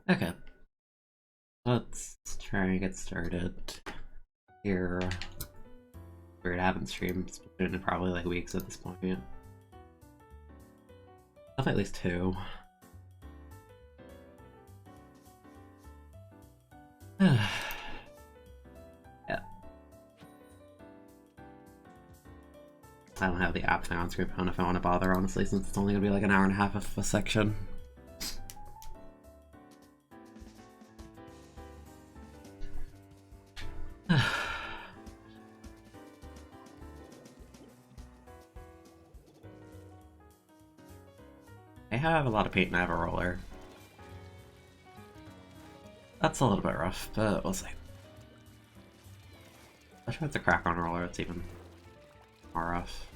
Okay, let's try and get started here. Weird, I haven't streamed Splatoon in probably like weeks at this point. I've at least two. Yeah. I don't have the app now on screen phone if I want to bother, honestly, since it's only gonna be like an hour and a half of a section. I have a lot of paint and I have a roller. That's a little bit rough, but we'll see. I should have to crack on a roller, it's even more rough.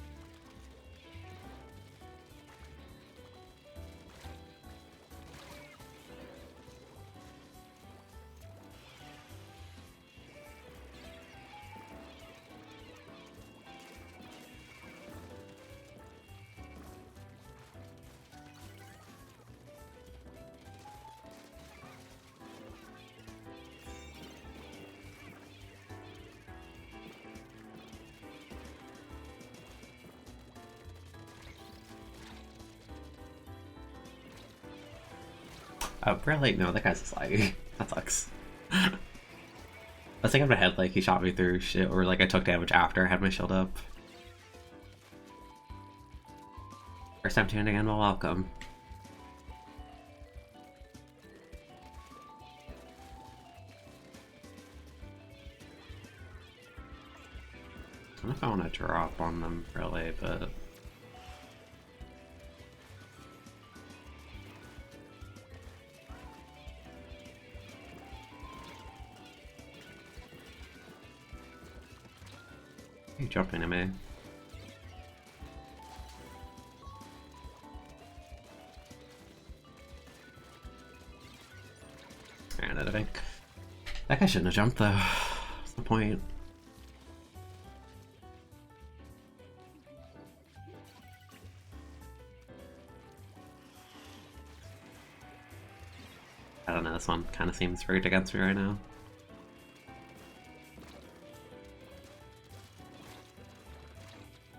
Oh, Brella, no, that guy's just laggy. That sucks. I was thinking in my head, like, he shot me through shit, or like I took damage after I had my shield up. First time tuning in, well, welcome. I don't know if I want to drop on them, really, but... You jumping at me? And I think that guy shouldn't have jumped though. What's the point? I don't know, this one kind of seems rigged against me right now.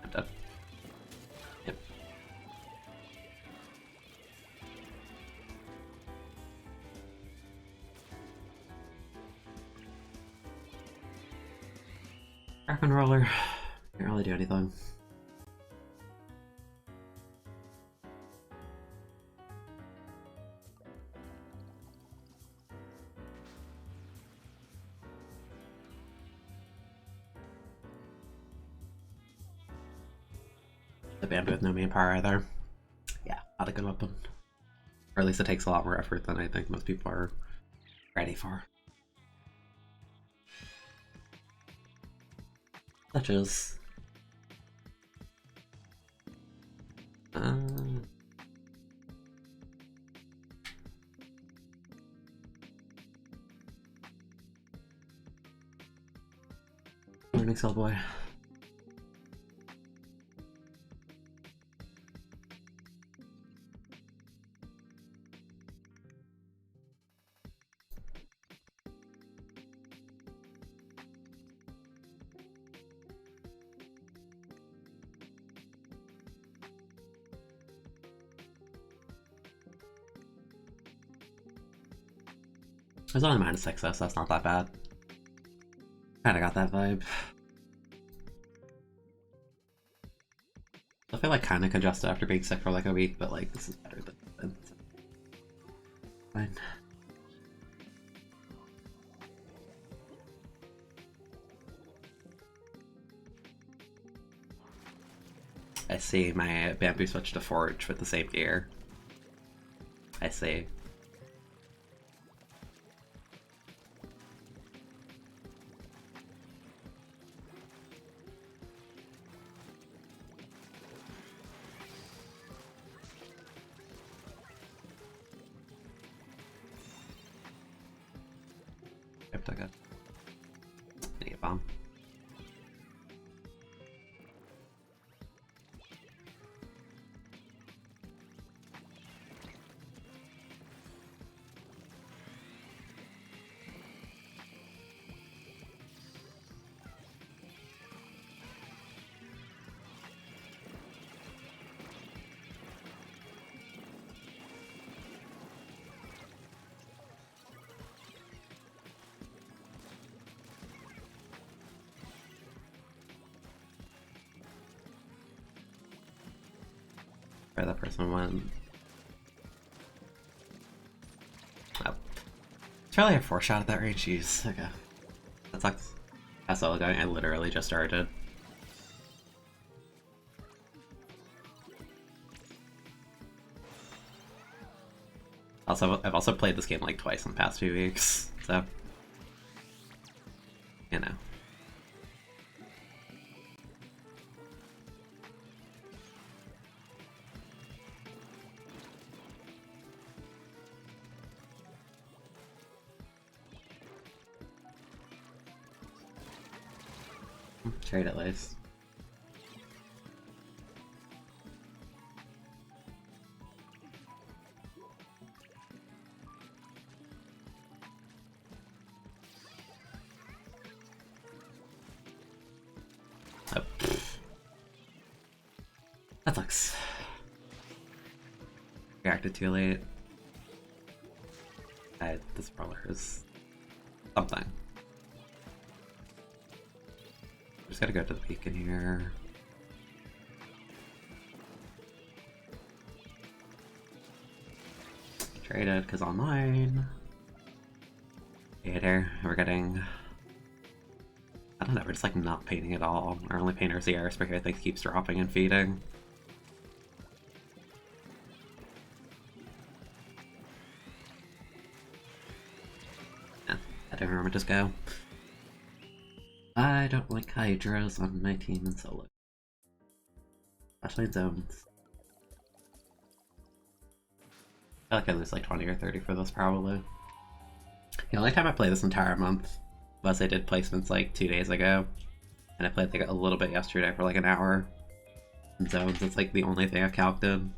I'm dead. Yep. Rock and roller. Can't really do anything. The bamboo with no main power either. Yeah, not a good weapon. Or at least it takes a lot more effort than I think most people are ready for. Such as... Learning Cell Boy. It's only -6 though, so that's not that bad. Kinda got that vibe. I feel like kinda congested after being sick for like a week, but like this is better than so. Fine. I see my bamboo switch to forge with the same gear. I see. Yep, took it. Idiot bomb. Where that person went. Oh. It's really a 4-shot at that range, jeez. Okay. That sucks. That's all going. I literally just started. Also, I've also played this game like twice in the past few weeks, so you know. Trade at least. Oh. That sucks. Reacted too late. This brawler is something. Just gotta go to the beacon here. Traded, because online. Hater, we're getting. I don't know, we're just like not painting at all. Our only painter is the Air Spear, I think, keeps dropping and feeding. Yeah, I don't remember, just go. I don't like Hydras on my team in solo. Especially in zones. I feel like I lose like 20 or 30 for this, probably. The only time I play this entire month was I did placements like 2 days ago. And I played like a little bit yesterday for like an hour. In zones, it's like the only thing I've calced in.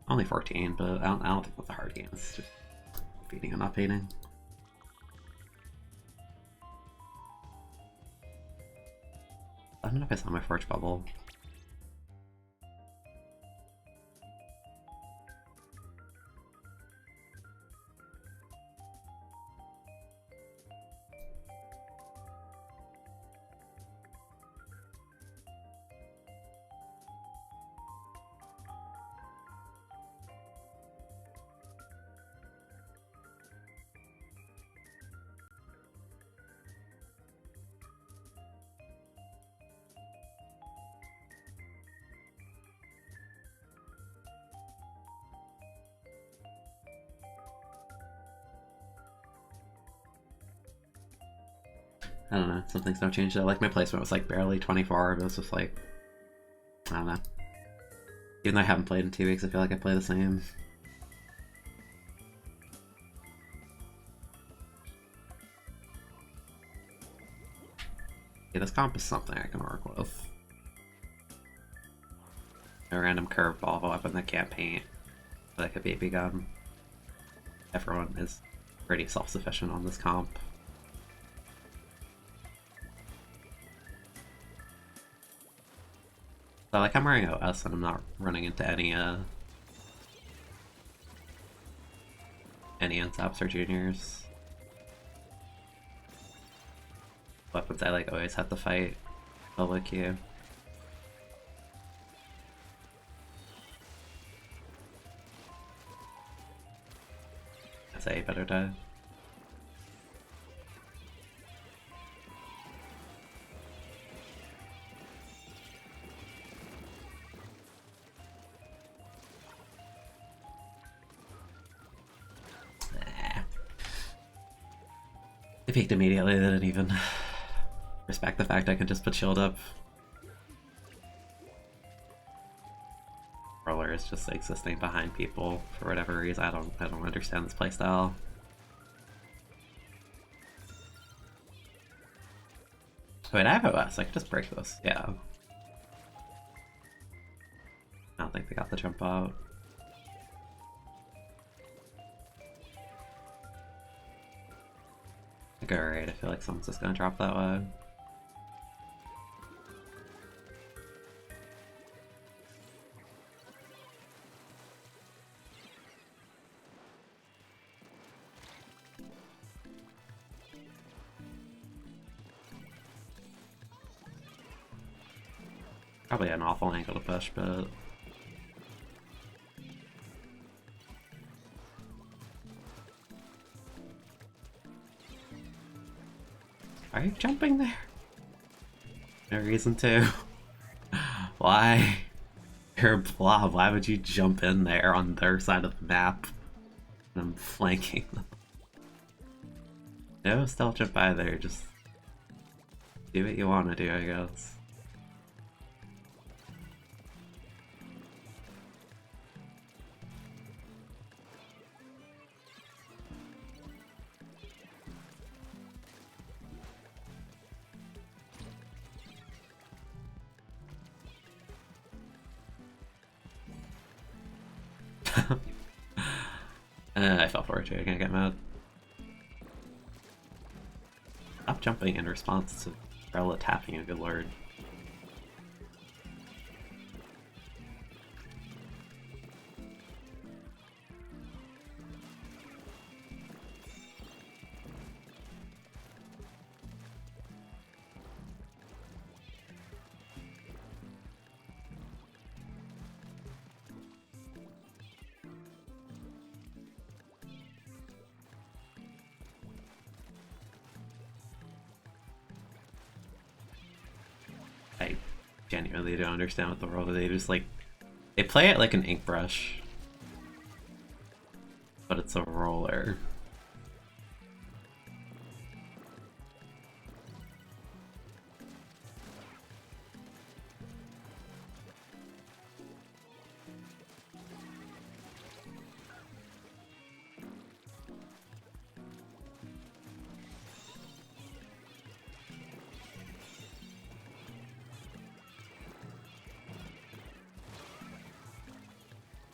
Only 14, but I don't think that's a hard game. It's just feeding and not painting. I don't know if I saw my Forge Bubble. I don't know, some things don't change though. Like my placement was like barely 24, but it was just like, I don't know. Even though I haven't played in 2 weeks, I feel like I play the same. Yeah, this comp is something I can work with. A random curveball of a weapon that can't paint, like a BB gun. Everyone is pretty self-sufficient on this comp. So like I'm wearing OS and I'm not running into any Unsaps or juniors. Weapons I like always have to fight solo queue. I say you better die. They peeked immediately, they didn't even respect the fact I could just put shield up. Roller is just existing behind people for whatever reason. I don't understand this playstyle. Wait, I have OS, I could just break this, yeah. I don't think they got the jump out. Like, alright, I feel like someone's just gonna drop that way. Probably an awful angle to push, but Are you jumping there? No reason to. Why? You're a blob. Why would you jump in there on their side of the map? I'm flanking them. No stealth jump either. Just do what you want to do, I guess. I fell for it too, I can't get mad. Stop jumping in response to Brella tapping you, good lord. I genuinely don't understand what the world is. They just like, they play it like an ink brush, but it's a roller.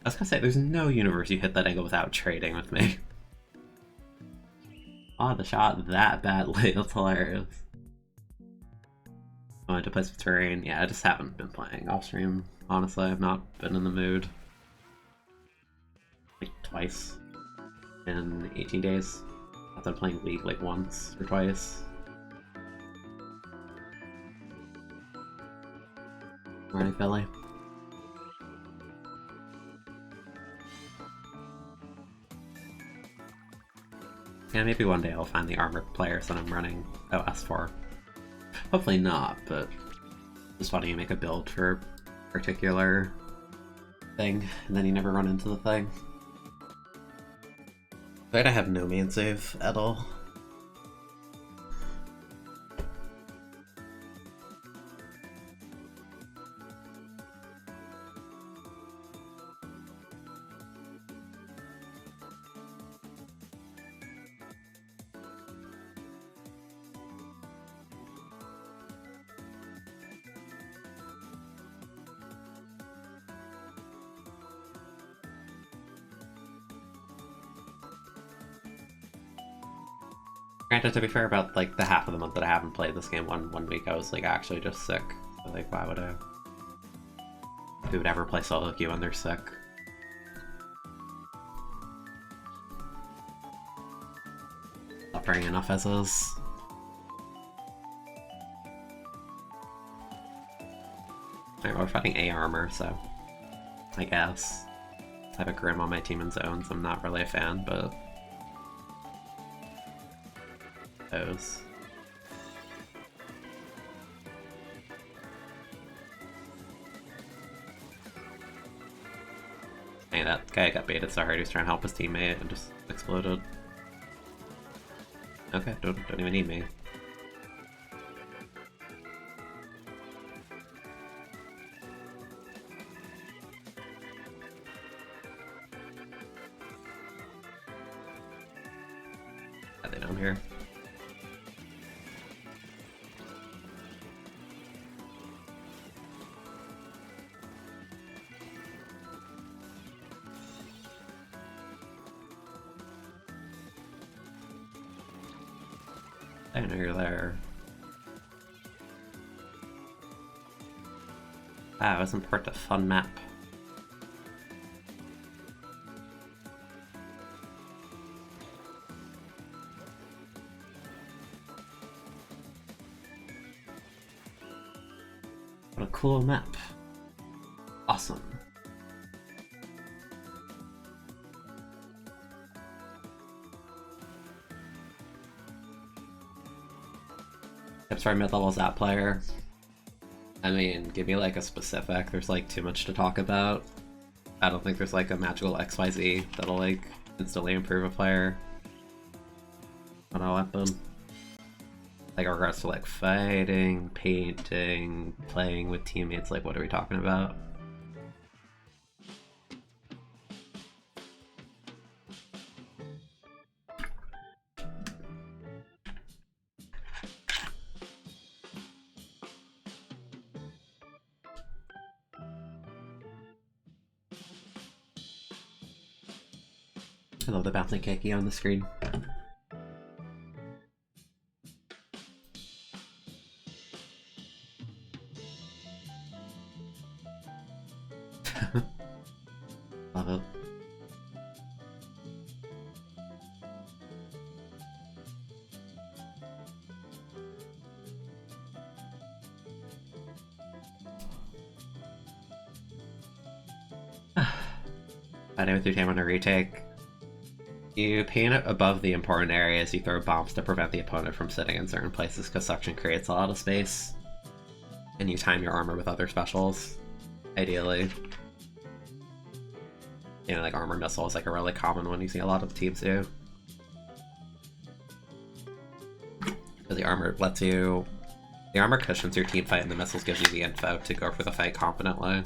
I was gonna say, there's no universe you hit that angle without trading with me. Oh, the shot that badly, that's hilarious. I wanted to play Splatoon. Yeah, I just haven't been playing off stream. Honestly, I've not been in the mood. Like twice in 18 days. I've been playing League like once or twice. Morning, Philly. Yeah, maybe one day I'll find the armored players that I'm running OS for. Hopefully not, but just why don't you make a build for a particular thing, and then you never run into the thing. But I have no main save at all. Granted, to be fair, about like the half of the month that I haven't played this game, one week I was like actually just sick. So, like, why would I? Who would ever play solo queue when they're sick? Not bringing enough as is. Alright, we're fighting A armor, so I guess. I have a Grim on my team in zones. I'm not really a fan, but those. Hey, that guy got baited so hard. He was trying to help his teammate and just exploded. Okay, don't even need me. Are they down here? I know you're there. Ah, it was important. A fun map. What a cool map. Awesome. Tips for mid-level Zap player. I mean, give me like a specific. There's like too much to talk about. I don't think there's like a magical XYZ that'll like instantly improve a player on a weapon. Like in regards to like fighting, painting, playing with teammates, like what are we talking about? I love the bouncing cakey on the screen. Love it. Fighting with your team on a retake. You paint it above the important areas, you throw bombs to prevent the opponent from sitting in certain places because suction creates a lot of space. And you time your armor with other specials, ideally. You know, like armor missile is like a really common one you see a lot of teams do. Because the armor lets you... The armor cushions your team fight and the missiles gives you the info to go for the fight confidently.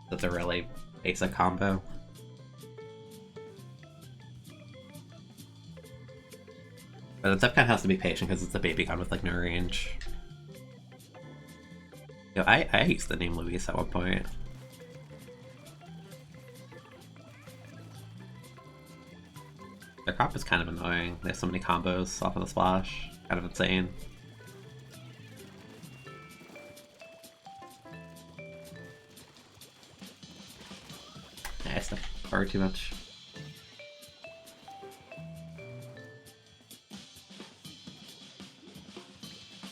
That's a really basic combo. But the Zepcon has to be patient because it's a baby gun with like no range. Yo, I used the name Luis at one point. Their crop is kind of annoying. They have so many combos off of the splash. Kind of insane. Yeah, I stepped forward too much.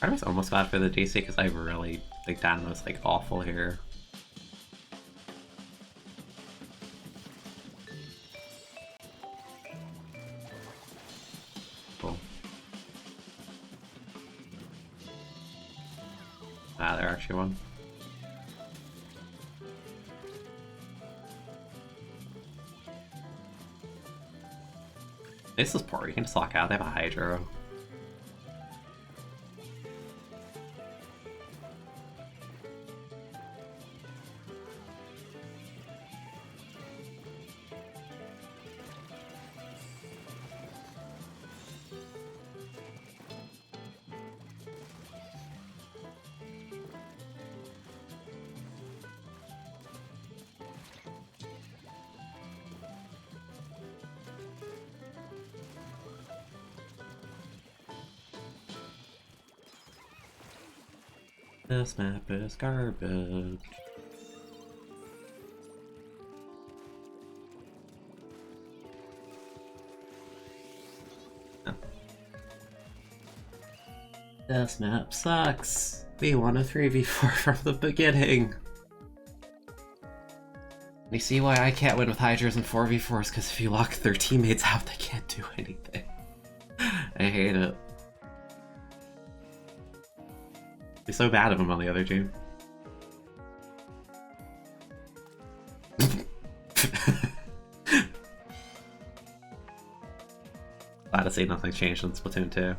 I was almost bad for the DC because I really think Dan was like awful here. Cool. Ah, there actually won. This is poor, you can just lock out, they have a Hydro. This map is garbage. Oh. This map sucks. We won a 3v4 from the beginning. You see why I can't win with Hydras and 4v4s, because if you lock their teammates out, they can't do anything. I hate it. Be so bad of him on the other team. Glad to see nothing's changed in Splatoon 2.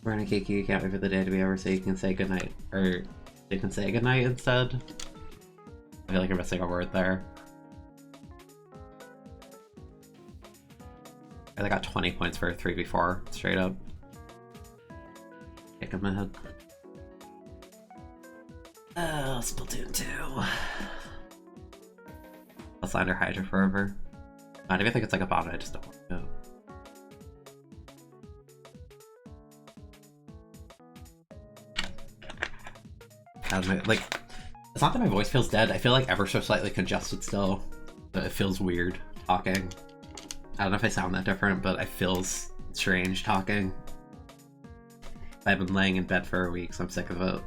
We're gonna kick you, can't wait for the day to be over so you can say goodnight. Or you can say goodnight instead. I feel like you're missing a word there. I got 20 points for a 3v4, straight up. Kick him ahead. Oh, Splatoon 2. Let's land our Hydra forever. Mind if I think it's like a bot, I just don't want to know. Like, it's not that my voice feels dead, I feel like ever so slightly congested still, but it feels weird talking. I don't know if I sound that different, but it feels strange talking. I've been laying in bed for a week, so I'm sick of it.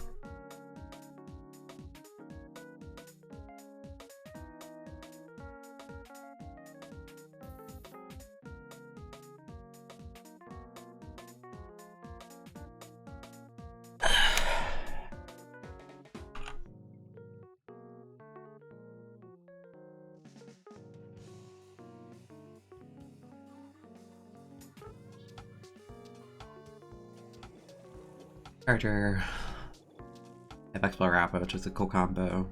Charger. I have Explorer Rapid, which is a cool combo.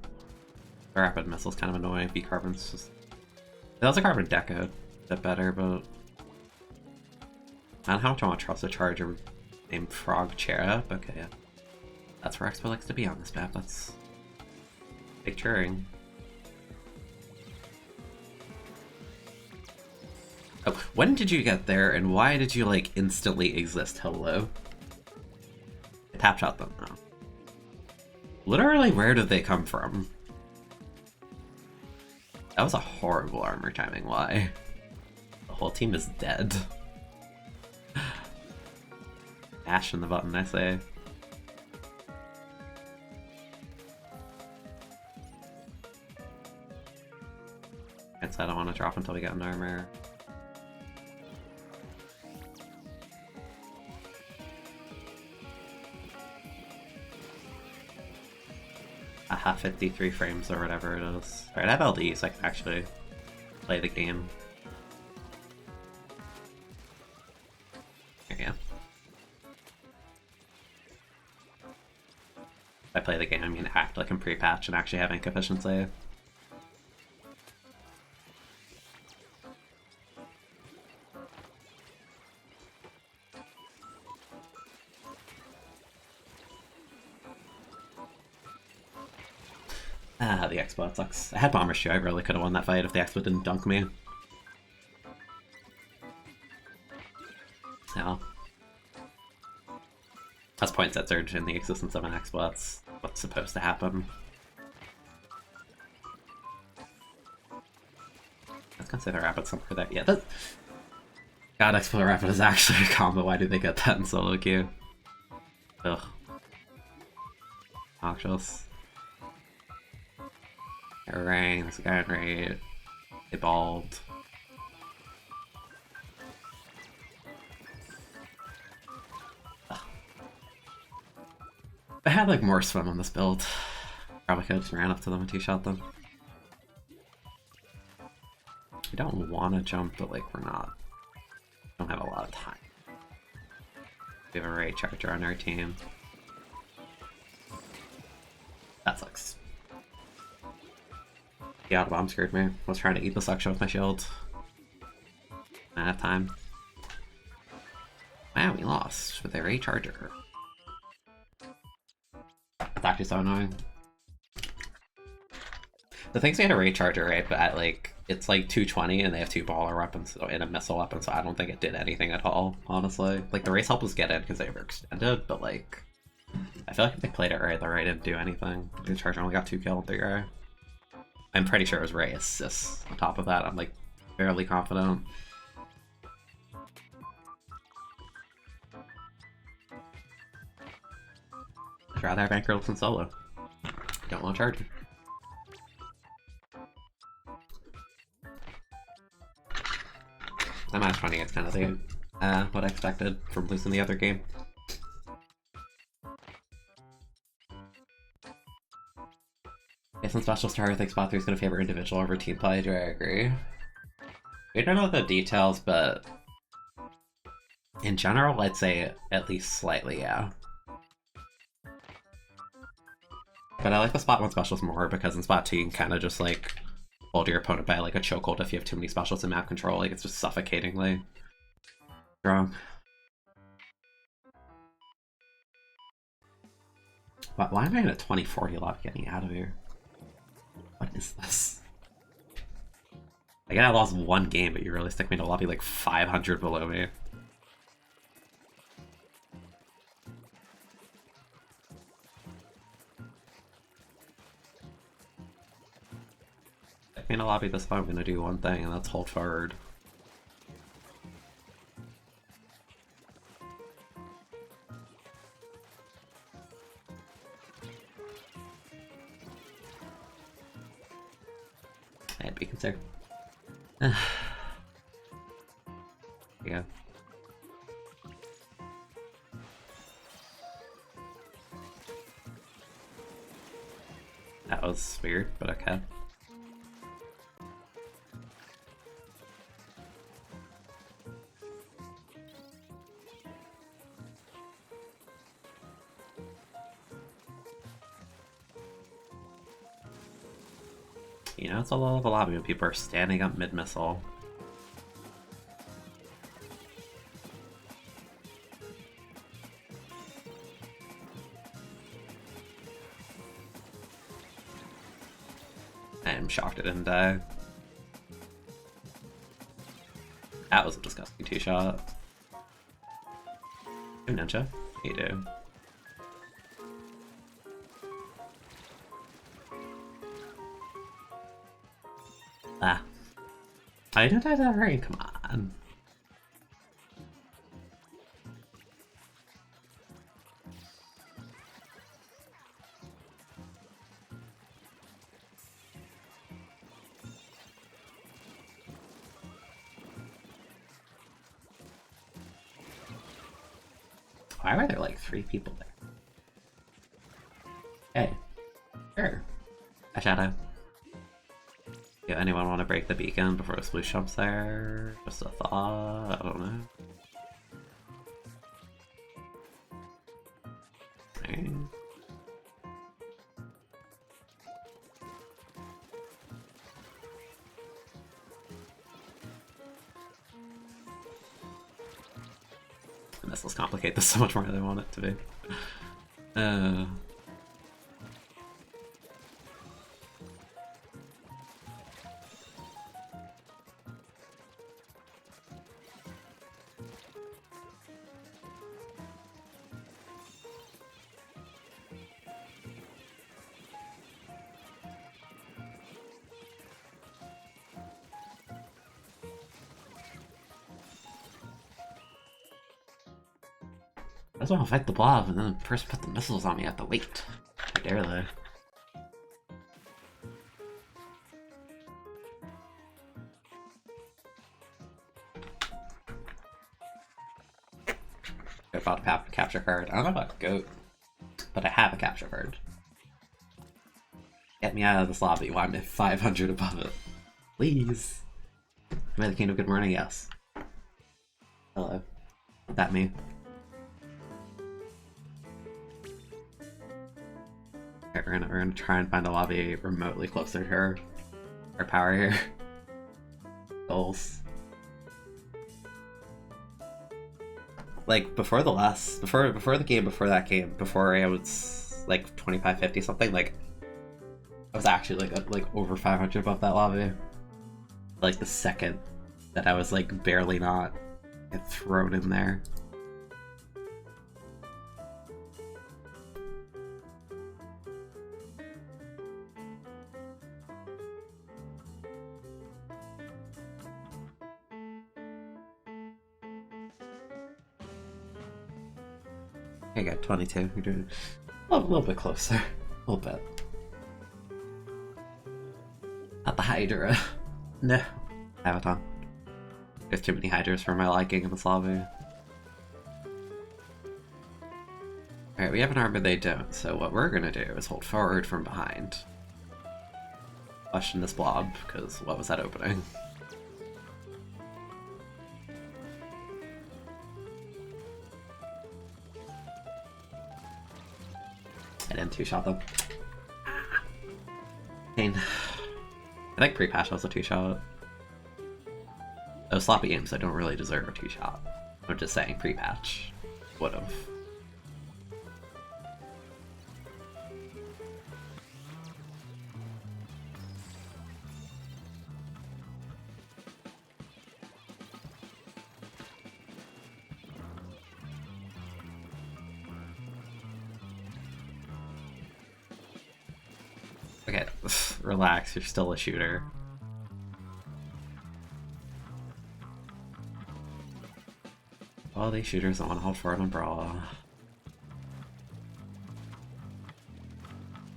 The Rapid Missile's kind of annoying. V-Carbon's just... It also Carbon Deco a bit better, but... I don't know how much I want to trust a Charger named Frog Cherub. Okay, yeah. That's where Expo likes to be on this map. That's... picturing. Oh, when did you get there, and why did you, like, instantly exist? Hello? I tap shot them now. Literally, where did they come from? That was a horrible armor timing. Why? The whole team is dead. Dash in the button, I say. I don't want to drop until we get an armor. Aha, 53 frames or whatever it is. Alright, I have LD, so I can actually play the game. There you go. If I play the game, I mean act like I'm pre-patch and actually have ink efficiency. Ah, the Expo, sucks. I had Bomber Shoe, I really could have won that fight if the Expo didn't dunk me. Yeah. That's points that surge in the existence of an Expo, that's what's supposed to happen. Let's consider Rapid somewhere that. Yeah, that. God, Expo Rapid is actually a combo. Why do they get that in solo queue? Ugh. Noxious. Rang, this guy in raid. They balled. Ugh. I had like more swim on this build. Probably could have just ran up to them and two-shot them. We don't want to jump, but like we're not. We don't have a lot of time. We have a raid charger on our team. That sucks. The auto bomb scared me. I was trying to eat the suction with my shield. I have time. Wow, we lost with a raid charger. That's actually so annoying. The thing's we had a raid charger, right? But at like it's like 220 and they have 2 baller weapons and a missile weapon, so I don't think it did anything at all, honestly. Like the race helped us get in because they were extended, but like I feel like if they played it right, the raid didn't do anything. The charger only got 2 kills, 3 guy. I'm pretty sure it was Ray assists on top of that. I'm like fairly confident. I'd rather have Anchor than solo. Don't want to charge. That minus 20 is kind of the what I expected from losing the other game. If some special star, I think Spot 3 is going to favor individual over team play. Do I agree? We don't know the details, but in general, I'd say at least slightly, yeah. But I like the Spot 1 specials more because in Spot 2 you can kind of just like hold your opponent by like a chokehold if you have too many specials in map control. Like it's just suffocatingly strong. Why am I in a 2040 lot getting out of here? What is this? I get I lost 1 game, but you really stick me in a lobby like 500 below me. Stick me in a lobby this far, I'm gonna do one thing, and that's hold forward. And be concerned. Yeah. That was weird, but okay. You know, it's a low level lobby when people are standing up mid-missile. I am shocked it didn't die. That was a disgusting two-shot. Hey, Ninja. You do. Ah. I don't have that ring, come on. Why were there like 3 people there? Hey. Sure. A shadow. Do anyone want to break the beacon before a sploosh jumps there? Just a thought, I don't know. Okay. Missiles complicate this so much more than I want it to be. I just want to fight the blob, and then the person put the missiles on me, I have to wait. How dare they? I bought a capture card. I don't know about Goat, but I have a capture card. Get me out of this lobby while I'm at 500 above it. Please. Am I the King of Good Morning? Yes. Hello. Is that me? Okay, we're gonna try and find a lobby remotely closer to her. Our power here. Goals. Like before the game, before I was like 25-50 something, like I was actually like over 500 above that lobby. Like the second that I was like barely not get thrown in there. I got 22. You're doing a little bit closer. A little bit. Not the Hydra. No. Avatar. There's too many Hydras for my liking in this lobby. Alright, we have an armor, they don't, so what we're gonna do is hold forward from behind. Question this blob, because what was that opening? I didn't two-shot them. Pain. I think pre-patch was a two-shot. Those sloppy games, I don't really deserve a two-shot. I'm just saying pre-patch would've. Okay, relax, you're still a shooter. All these shooters don't want to hold for an umbrella.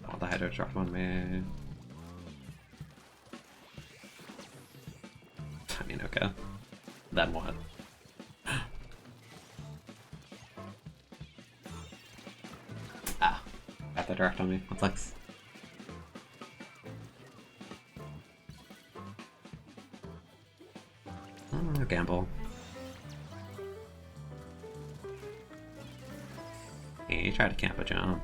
Oh, the Hydra dropped on me. I mean, okay. Then what? Ah, got the direct on me. One flex. Oh, gamble. He tried to camp a jump.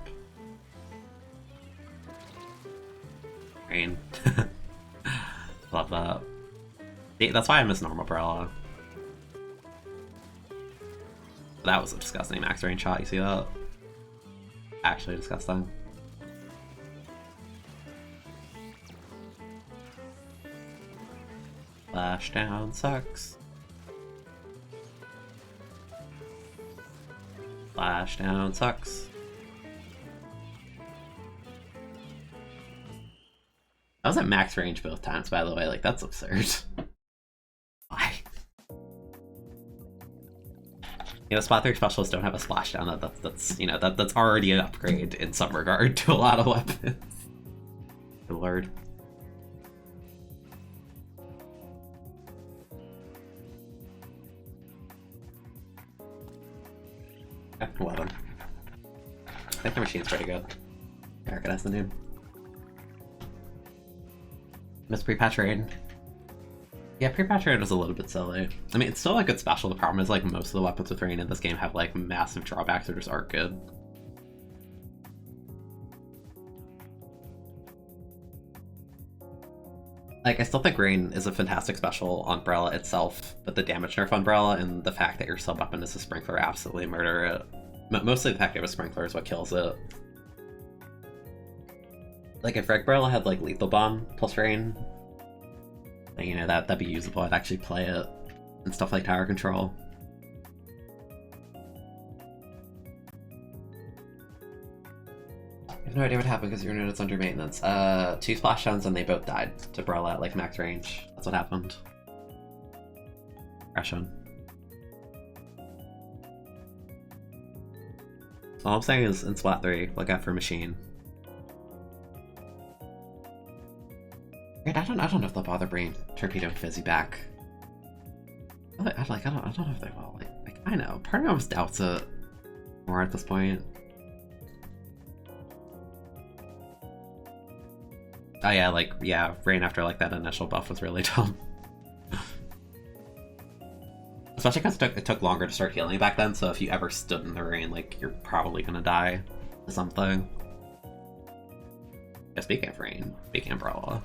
Rain. love that. See, that's why I miss normal Brella. That was a disgusting max range shot, you see that? Actually disgusting. Splashdown sucks. Splashdown sucks. I was at max range both times, by the way. Like, that's absurd. Why? You know, Splat 3 specialists don't have a splashdown. That's you know, that's already an upgrade in some regard to a lot of weapons. Good lord. Okay, 11. I think the machine's pretty good. Eric, that's the name. Miss pre-patch raid. Yeah, pre-patch raid was a little bit silly. I mean, it's still a good special. The problem is, like, most of the weapons with rain in this game have, like, massive drawbacks or just aren't good. Like, I still think rain is a fantastic special on Brella itself, but the damage nerf on Brella and the fact that your sub-weapon is a sprinkler absolutely murder it. Mostly the fact that it was sprinkler is what kills it. Like, if Reg Brella had, like, lethal bomb plus rain, then, you know, that'd be usable. I'd actually play it and stuff like tower control. I have no idea what happened because your unit's under maintenance. 2 splashdowns and they both died to Brella at, like, max range. That's what happened. Aggression. So all I'm saying is, in Splat 3, look out for Machine. I don't know if they'll bother bringing Torpedo and Fizzy back. I don't know if they will. Like I know. Part of me almost doubts it more at this point. Oh yeah, rain after like that initial buff was really dumb. Especially because it took longer to start healing back then, so if you ever stood in the rain, like, you're probably gonna die to something. Yeah, speaking of rain, speaking of Brella.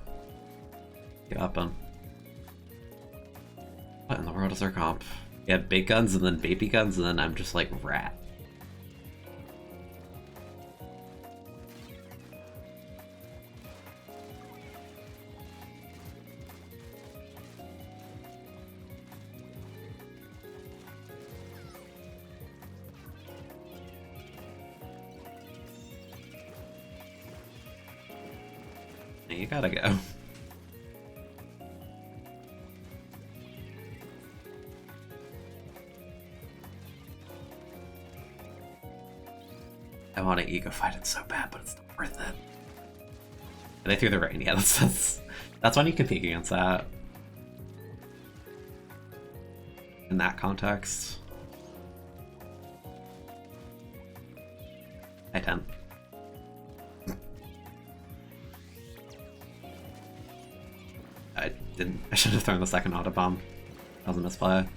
Get up and... What in the world is their comp? You had big guns and then baby guns and then I'm just like, rat. You gotta go. I want to ego fight it so bad, but it's not worth it. And they threw the rain. Yeah, that's when you compete against that. In that context. I 10. I should have thrown the second auto bomb. That was a misplay.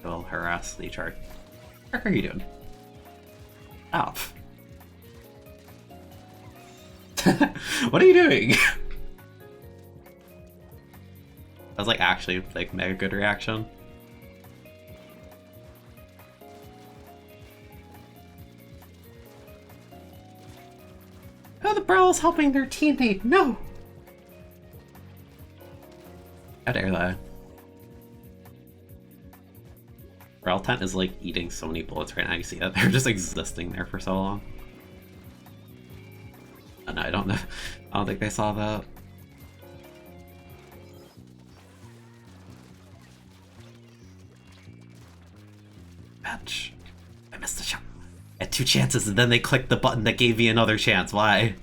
Will harass the chart. What are you doing? Oh. What are you doing? That was like actually like mega good reaction. Oh, the Brella's helping their teammate. No. How dare they? Brell tent is like eating so many bullets right now. You see that? They're just existing there for so long. Oh, no, I don't know. I don't think they saw that. Match. I missed the shot. I had 2 chances and then they clicked the button that gave me another chance. Why?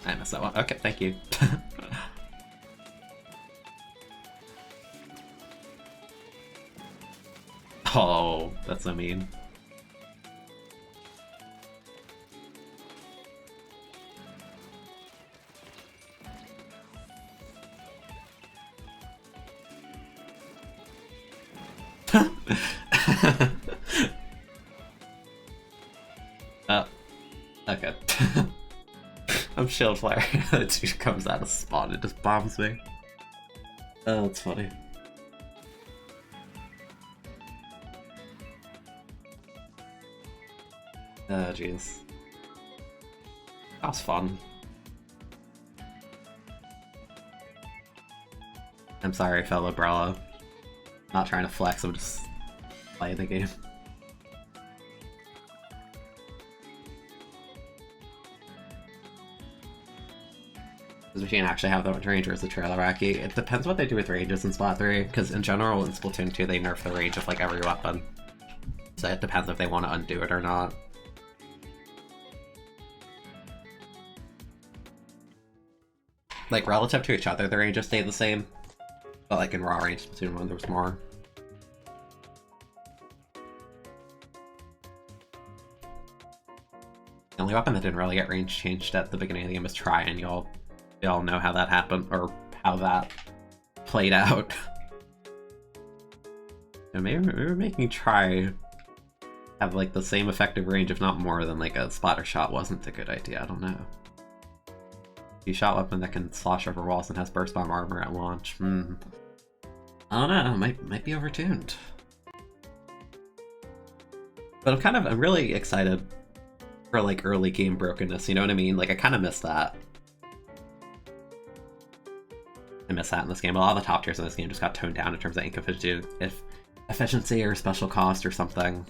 I missed that one. Okay, thank you. Oh, that's so mean. Okay. I'm shield flare. The dude comes out of spawn and just bombs me. Oh, that's funny. Oh, jeez. That was fun. I'm sorry, fellow Brella. Not trying to flex, I'm just playing the game. Does Machine actually have that much range, or is the trailer wacky? It depends what they do with ranges in Splat 3, because in general in Splatoon 2 they nerf the range of like every weapon. So it depends if they want to undo it or not. Like, relative to each other, the ranges stay the same. But like in raw range Splatoon 1 there was more. The only weapon that didn't really get range changed at the beginning of the game was Try, and y'all know how that happened, or how that played out. And maybe making Try have like the same effective range, if not more, than like a splatter shot wasn't a good idea. I don't know. You shot weapon that can slosh over walls and has burst bomb armor at launch. I don't know. Might be overtuned. But I'm really excited for like early game brokenness. You know what I mean? Like I kind of miss that. I miss that in this game. A lot of the top tiers in this game just got toned down in terms of ink efficiency or special cost or something.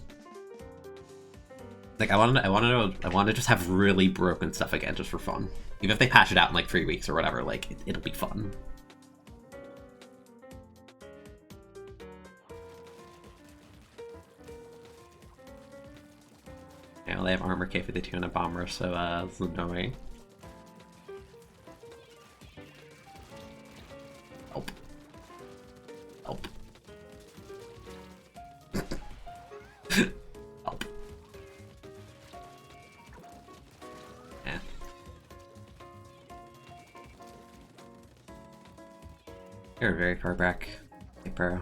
Like I want to just have really broken stuff again, just for fun. Even if they patch it out in like 3 weeks or whatever, like it'll be fun. Yeah, well, they have armor K-52 and a bomber, so it's annoying. Help. Help. Help. Yeah. You're very far back, bro.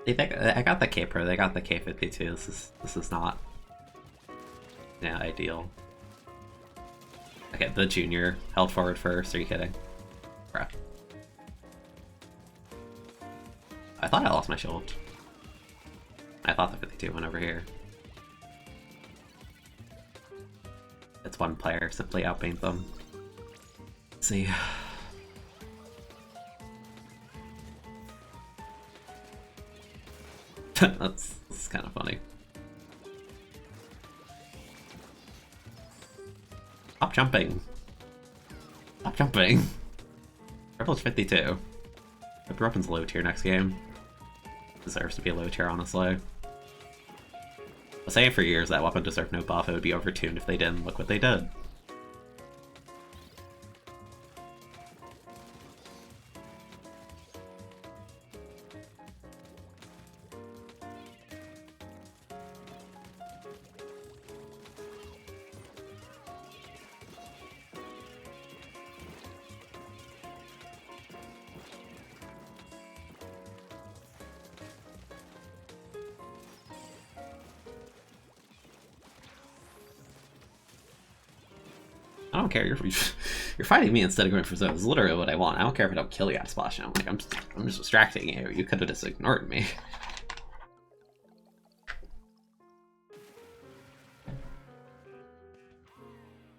I got the K Pro, they got the K-52. This is not ideal. Okay, the junior held forward first, are you kidding? Bruh. I thought I lost my shield. I thought the 52 went over here. It's one player, simply outpaint them. Let's see. That's kind of funny. Stop jumping. Stop jumping. Privilege 52. If the weapon's low tier next game. Deserves to be a low tier, honestly. I'll say it for years, that weapon deserved no buff. It would be overtuned if they didn't. Look what they did. I don't care. You're fighting me instead of going for zones. It's literally what I want. I don't care if I don't kill you at splash down. Like I'm just distracting you. You could have just ignored me.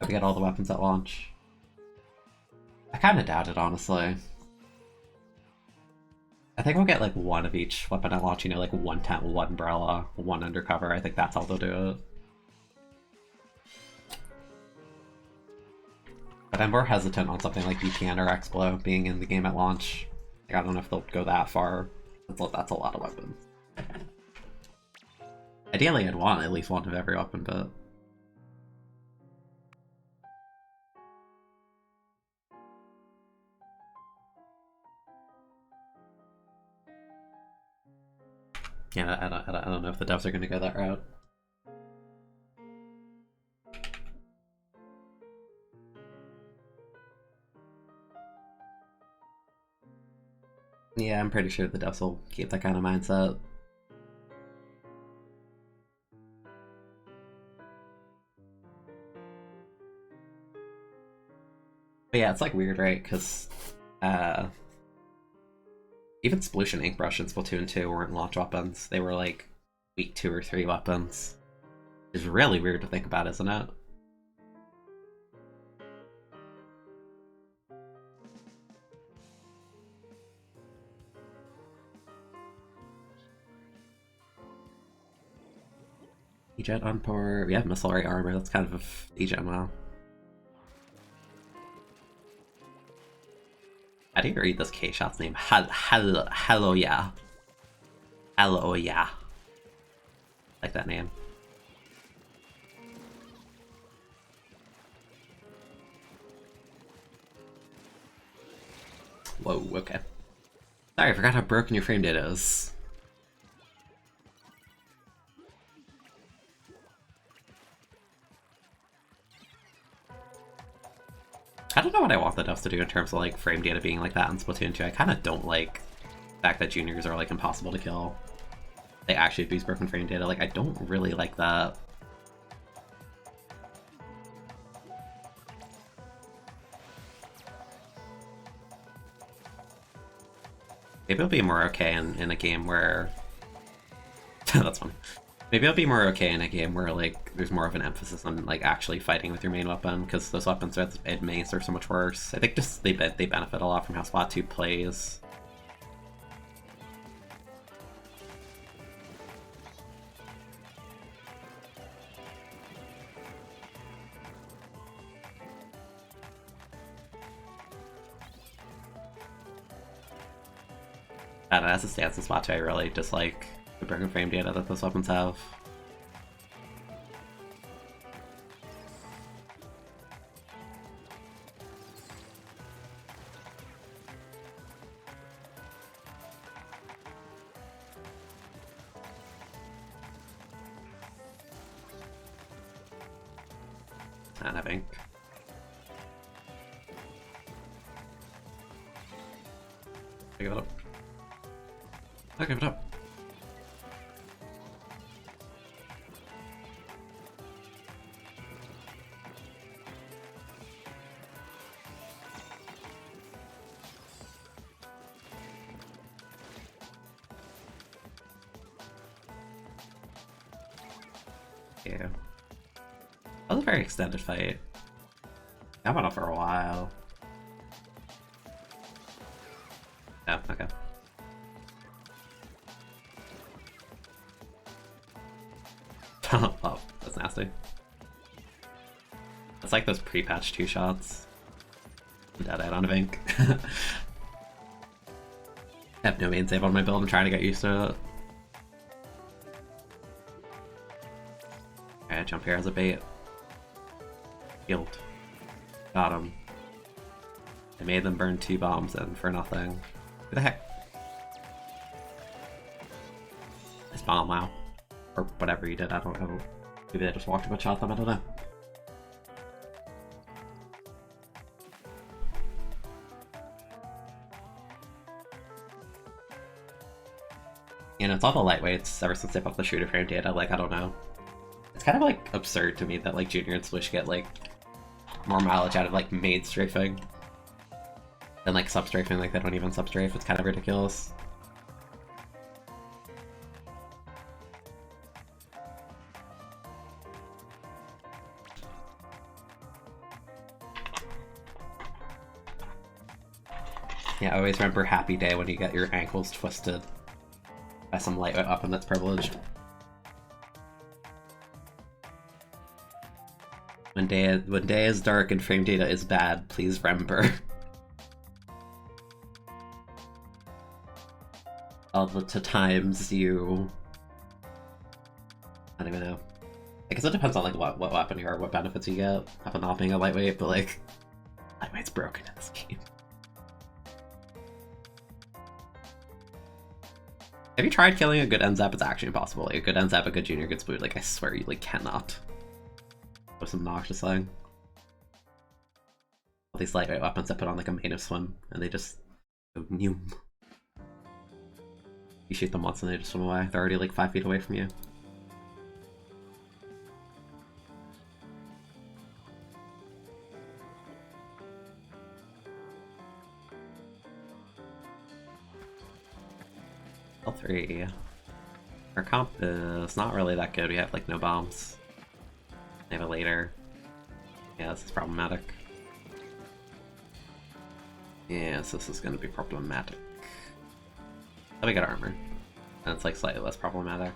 We get all the weapons at launch. I kind of doubt it, honestly. I think we'll get like one of each weapon at launch. You know, like one tent, one Brella, one undercover. I think that's how they'll do it. But I'm more hesitant on something like BPN or Explo being in the game at launch. Like, I don't know if they'll go that far. That's a lot of weapons. Ideally, I'd want at least one of every weapon, but Yeah, I don't know if the devs are going to go that route. Yeah, I'm pretty sure the devs will keep that kind of mindset. But yeah, it's like weird, right? Because even Splatoon Ink Brush and Splatoon 2 weren't launch weapons. They were like week 2 or 3 weapons. It's really weird to think about, isn't it? E-Jet on port. We have missile ray armor. That's kind of E-Jet wow. How do you read this K-Shot's name? Hello, yeah. Hello, yeah. Like that name. Whoa, okay. Sorry, I forgot how broken your frame data is. I don't know what I want the devs to do in terms of like frame data being like that in Splatoon 2. I kind of don't like the fact that juniors are like impossible to kill. They actually abuse broken frame data. Like, I don't really like that. Maybe it'll be more okay in a game where... That's funny. Maybe it'll be more okay in a game where, like, there's more of an emphasis on, like, actually fighting with your main weapon, because those weapons with mid-mace are so much worse. I think just they benefit a lot from how Splat 2 plays. And as it stands in Splat 2, I really dislike the broken frame data that those weapons have. And I think. Give it up. I'll give it up. Yeah. That was a very extended fight. That went on for a while. Oh, okay. Oh, that's nasty. It's like those pre-patch 2 shots. Dead out on a Vink. I have no main save on my build, I'm trying to get used to it. Alright, jump here as a bait. Healed. Got him. I made them burn 2 bombs in for nothing. Who the heck? Nice bomb, wow. Or whatever he did, I don't know. Maybe they just walked up and shot them, I don't know. You know, it's all the lightweights ever since they buffed the shooter frame data, like, I don't know. It's kind of, like, absurd to me that, like, Junior and Swish get, like, more mileage out of, like, main strafing than, like, sub-strafing, like, they don't even sub-strafe. It's kind of ridiculous. Yeah, I always remember Happy Day when you get your ankles twisted by some lightweight weapon that's privileged. When day is dark and frame data is bad, please remember. All the times you... I don't even know. I guess it depends on like what weapon you are, what benefits you get of not being a lightweight, but like... Lightweight's broken in this game. Have you tried killing a good Enzap? It's actually impossible. Like, a good Enzap, a good junior, good Sploot. Like, I swear you, like, cannot. That was obnoxious thing. All these lightweight weapons that put on, like, a main of swim, and they just go new. You shoot them once and they just swim away. They're already, like, 5 feet away from you. L3. Our comp is not really that good. We have like no bombs. They have a later. Yeah, this is problematic. Yes, this is gonna be problematic. But we got armor. And it's like slightly less problematic.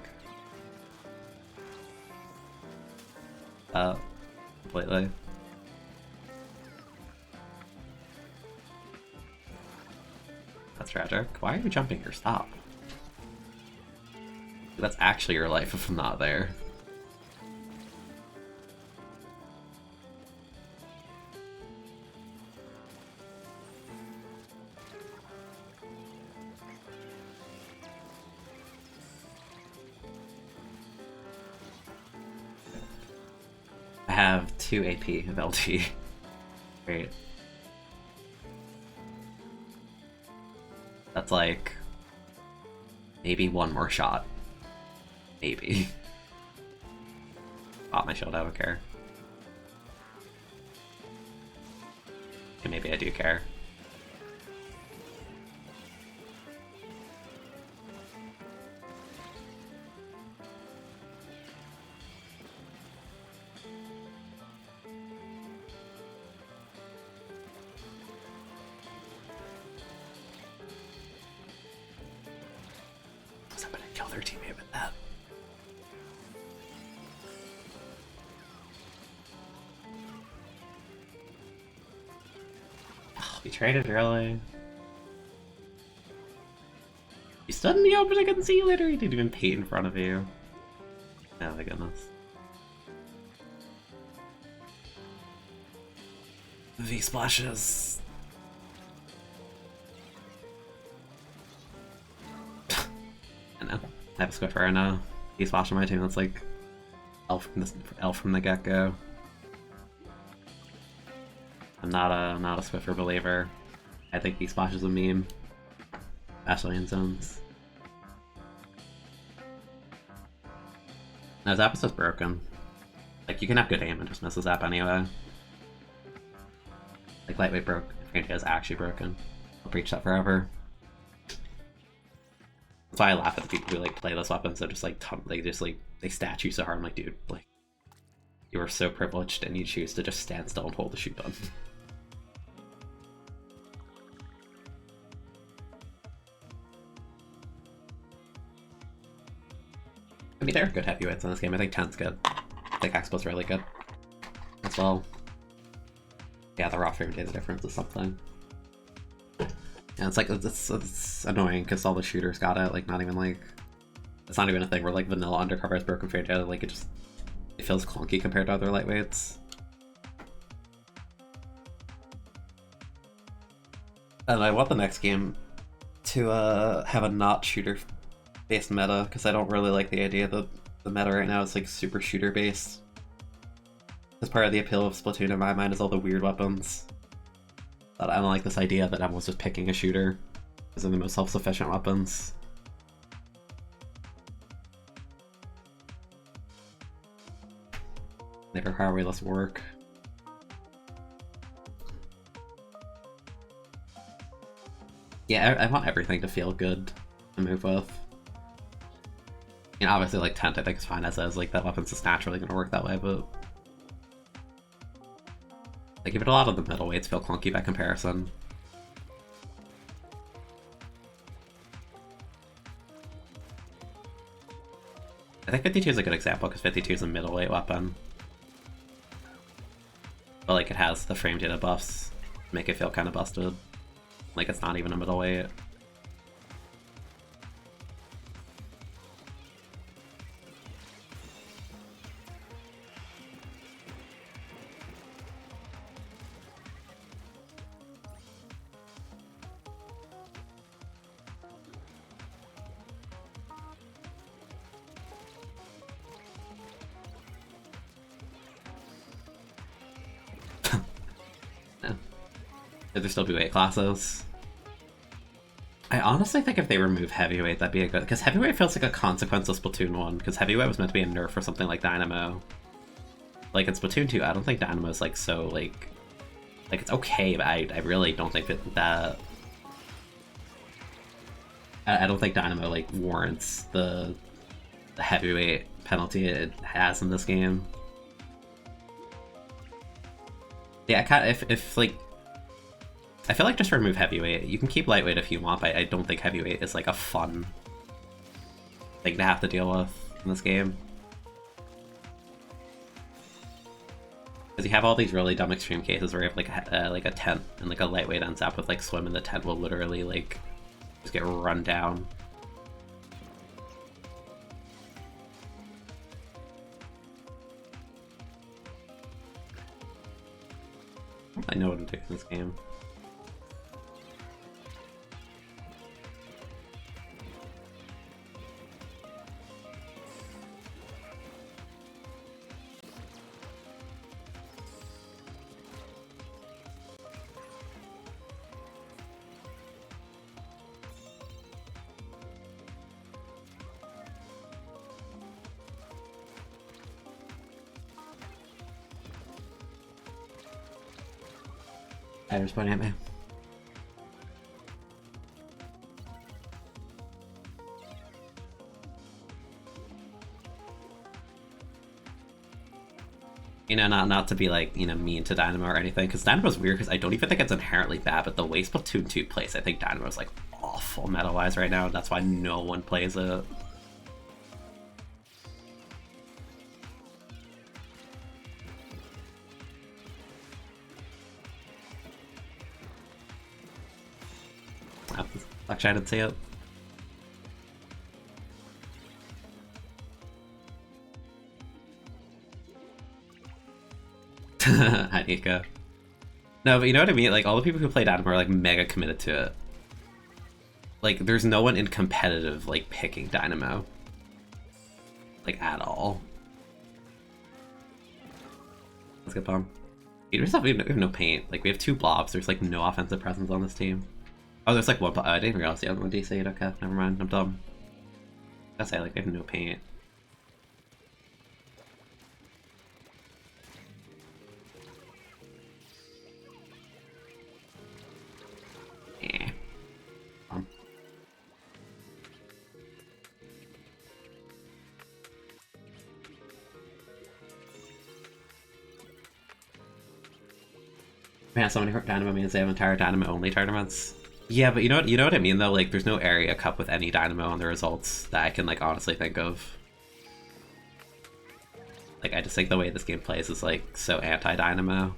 Completely. That's tragic. Why are you jumping here? Stop. That's actually your life if I'm not there. I have 2 AP of LT. Great. That's like maybe one more shot. Maybe. Pop my shield, I don't care. Okay, maybe I do care. Somebody kill their teammate with that. You traded early. You stood in the open, I couldn't see you later. He didn't even paint in front of you. Oh my goodness. V splashes. I know. I have a Swiffer and a V splash on my team that's like elf from the get-go. I'm not a Swiffer believer. I think V splash is a meme. Especially in zones. No, Zap is just broken. Like, you can have good aim and just miss a Zap anyway. Like, lightweight broke. Franchia is actually broken. I'll preach that forever. That's why I laugh at the people who, like, play this weapon, so just, like, they stat you so hard. I'm like, dude, like, you are so privileged and you choose to just stand still and hold the shoot button. I mean, there are good heavyweights in this game. I think 10's good. I think Expo's really good as well. Yeah, the raw frame data difference is something. Yeah, it's like, it's annoying because all the shooters got it. Like, not even like, it's not even a thing where like vanilla undercover has broken frame data. Like, it feels clunky compared to other lightweights. And I want the next game to have a not shooter based meta, because I don't really like the idea that the meta right now is like super shooter based. Because part of the appeal of Splatoon in my mind is all the weird weapons. But I don't like this idea that everyone's just picking a shooter because they're the most self-sufficient weapons. They require way less work. Yeah, I want everything to feel good to move with. You know, obviously, like, Tent I think is fine as is. Like, that weapon's just naturally going to work that way, but like, even a lot of the middleweights feel clunky by comparison. I think 52 is a good example, because 52 is a middleweight weapon. But, like, it has the frame data buffs to make it feel kind of busted. Like, it's not even a middleweight. Should there still be weight classes? I honestly think if they remove heavyweight, that'd be a good... Because heavyweight feels like a consequence of Splatoon 1, because heavyweight was meant to be a nerf for something like Dynamo. Like, in Splatoon 2, I don't think Dynamo's, like, so, like... Like, it's okay, but I really don't think that... I don't think Dynamo, like, warrants the heavyweight penalty it has in this game. Yeah, if like... I feel like just remove heavyweight. You can keep lightweight if you want, but I don't think heavyweight is like a fun thing to have to deal with in this game. Because you have all these really dumb extreme cases where you have like a tent and like a lightweight ends up with like swim, and the tent will literally like just get run down. I know what to do in this game. There's pointing at me. You know, not to be like, you know, mean to Dynamo or anything, because Dynamo's weird because I don't even think it's inherently bad, but the way Splatoon 2 plays, I think Dynamo's like awful meta-wise right now, and that's why no one plays it. Actually, I didn't see it. Hi, Nico. No, but you know what I mean? Like, all the people who play Dynamo are, like, mega committed to it. Like, there's no one in competitive, like, picking Dynamo. Like, at all. Let's get bomb. We have no paint. Like, we have 2 blobs. There's, like, no offensive presence on this team. Oh, there's like one. I didn't realize the other one DC. Okay, never mind. I'm dumb. I say like they have no paint. Yeah. Man, so many Dynamo means they have entire Dynamo only tournaments. Yeah, but you know what I mean though? Like, there's no area cup with any Dynamo on the results that I can like honestly think of. Like, I just think the way this game plays is like so anti-Dynamo.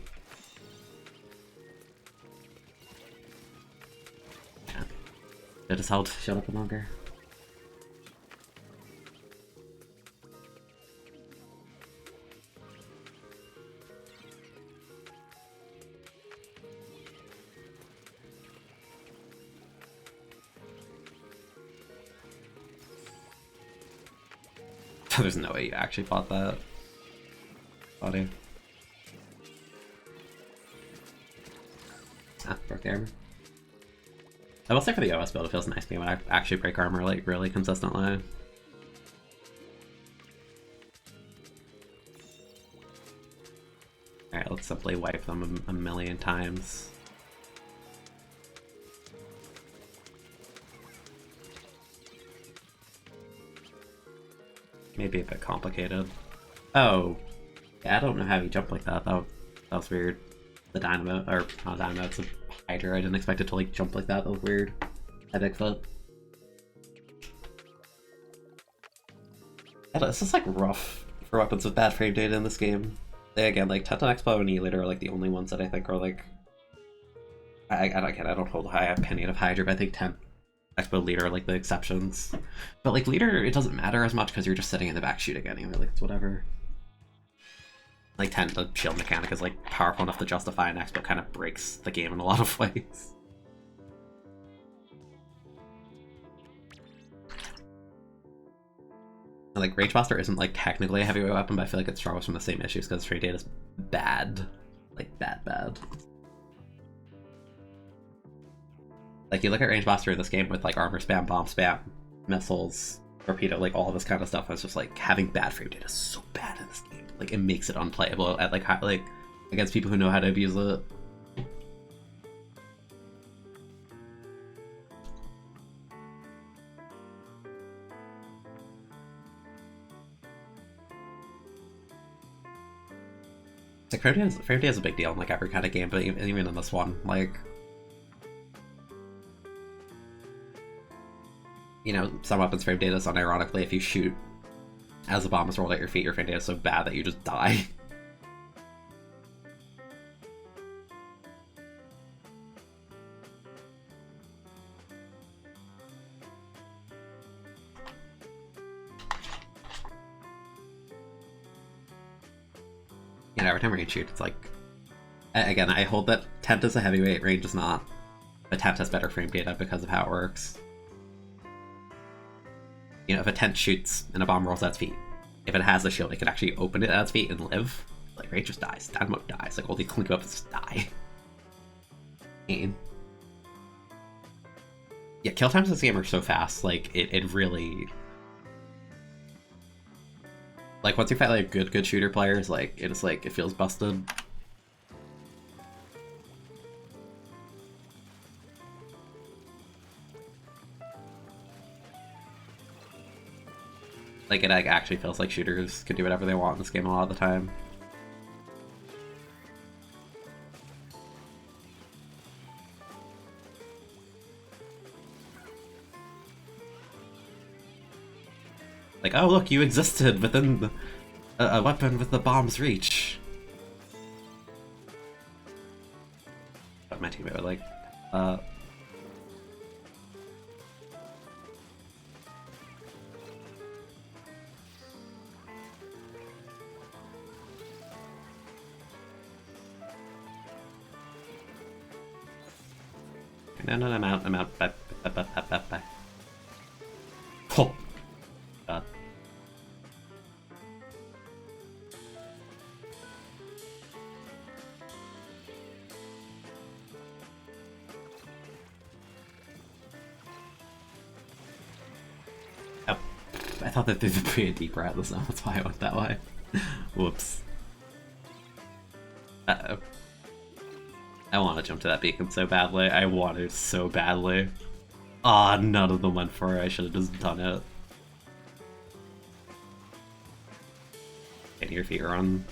Yeah. I just held shut up longer. There's no way you actually fought that. Body. Ah, broke the armor. I will say for the OS build, it feels nice to me when I actually break armor like really consistently. Alright, let's simply wipe them a million times. Maybe a bit complicated. Oh, yeah, I don't know how you jump like that. That was weird. The Dynamo, or not Dynamo, it's a Hydra. I didn't expect it to like jump like that. That was weird. I Bigfoot. Yeah, it's just like rough for weapons with bad frame data in this game. Again, like Teton Expo and Annihilator are like the only ones that I think are like. I don't hold a high opinion of Hydra, but I think Expo Leader are like the exceptions. But like Leader, it doesn't matter as much because you're just sitting in the back shooting anyway, like it's whatever. Like 10, the shield mechanic is like powerful enough to justify an Expo, kind of breaks the game in a lot of ways. And, like Ragebuster isn't like technically a heavyweight weapon, but I feel like it struggles from the same issues because trade data is bad. Like bad. Like, you look at range mastery in this game with, like, armor spam, bomb spam, missiles, torpedo, like, all of this kind of stuff. I was just like, having bad frame data is so bad in this game. Like, it makes it unplayable at, like, against people who know how to abuse it. Like, frame data is a big deal in, like, every kind of game, but even in this one, like... You know, some weapons frame data is unironically, if you shoot as the bomb is rolled at your feet, your frame data is so bad that you just die. You know, every time range shoot, it's like... Again, I hold that Tempt is a heavyweight, range is not. But Tempt has better frame data because of how it works. You know, if a tent shoots and a bomb rolls at its feet, if it has a shield, it can actually open it at its feet and live. Like, range just dies. Dynamo dies. Like, all the clink ups just die. And yeah, kill times in this game are so fast. Like, it really... Like, once you fight, like, good shooter players, like, it's like, it feels busted. Like, it actually feels like shooters can do whatever they want in this game a lot of the time. Like, oh look, you existed within a weapon with the bomb's reach. But my teammate would like, No, I'm out. Bye. Oh. God. Oh. I thought that there's a pretty deep rat in the zone, that's why I went that way. Whoops. Uh-oh. I want to jump to that beacon so badly. I want to so badly. Ah, oh, none of them went for it. I should have just done it. Getting your feet run.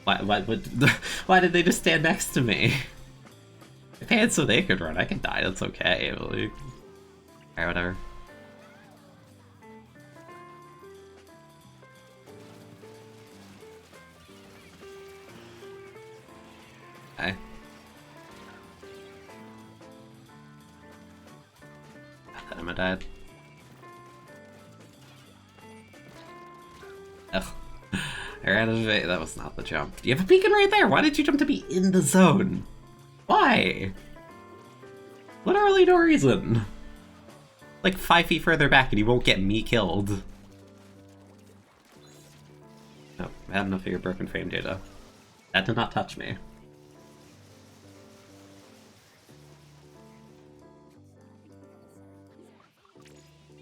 Why did they just stand next to me? If they had so they could run, I could die. That's okay. Like, alright, whatever. Okay. That Emma died. Ugh. I ran out of it. That was not the jump. You have a beacon right there! Why did you jump to be in the zone? Why? Literally no reason. Like 5 feet further back and you won't get me killed. Oh, I have enough of your broken frame data. That did not touch me.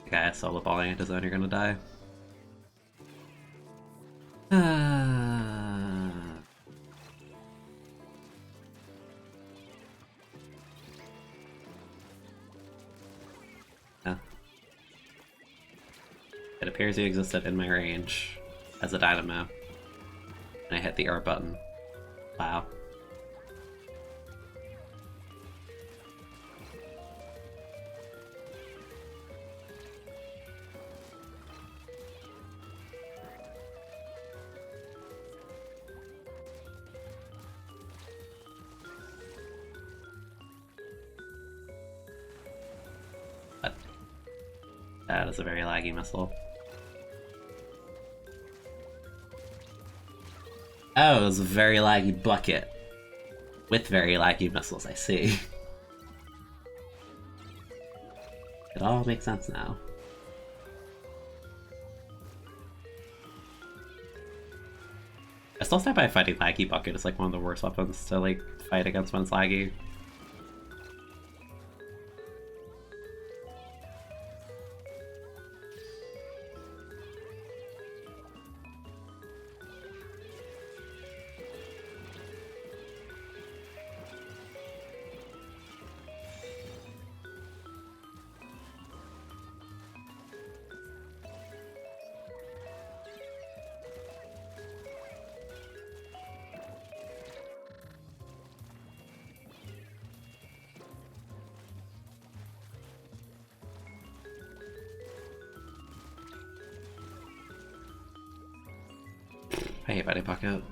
Okay, solo balling into zone, you're gonna die. It appears you existed in my range as a dynamo. And I hit the R button. Wow. That is a very laggy missile. Oh, it was a very laggy bucket. With very laggy missiles, I see. It all makes sense now. I still stand by fighting laggy bucket. It's like one of the worst weapons to like fight against when it's laggy. I hate Buddy Bucket.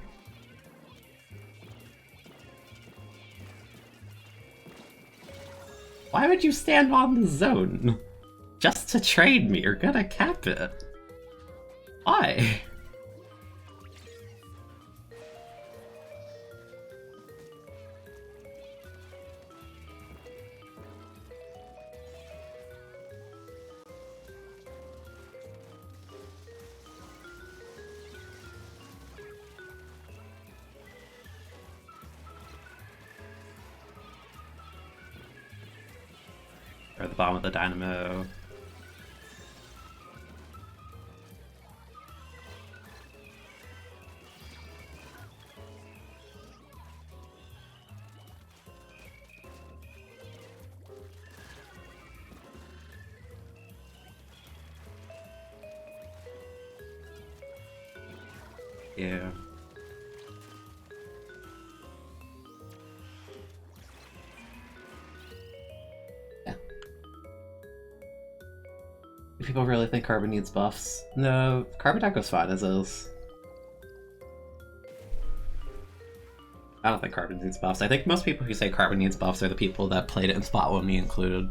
Why would you stand on the zone? Just to trade me, you're gonna cap it. Why? Or the bottom of the dynamo. Yeah. Do people really think Carbon needs buffs? No, Carbon deck goes fine as is. I don't think Carbon needs buffs. I think most people who say Carbon needs buffs are the people that played it in Splatoon, me included,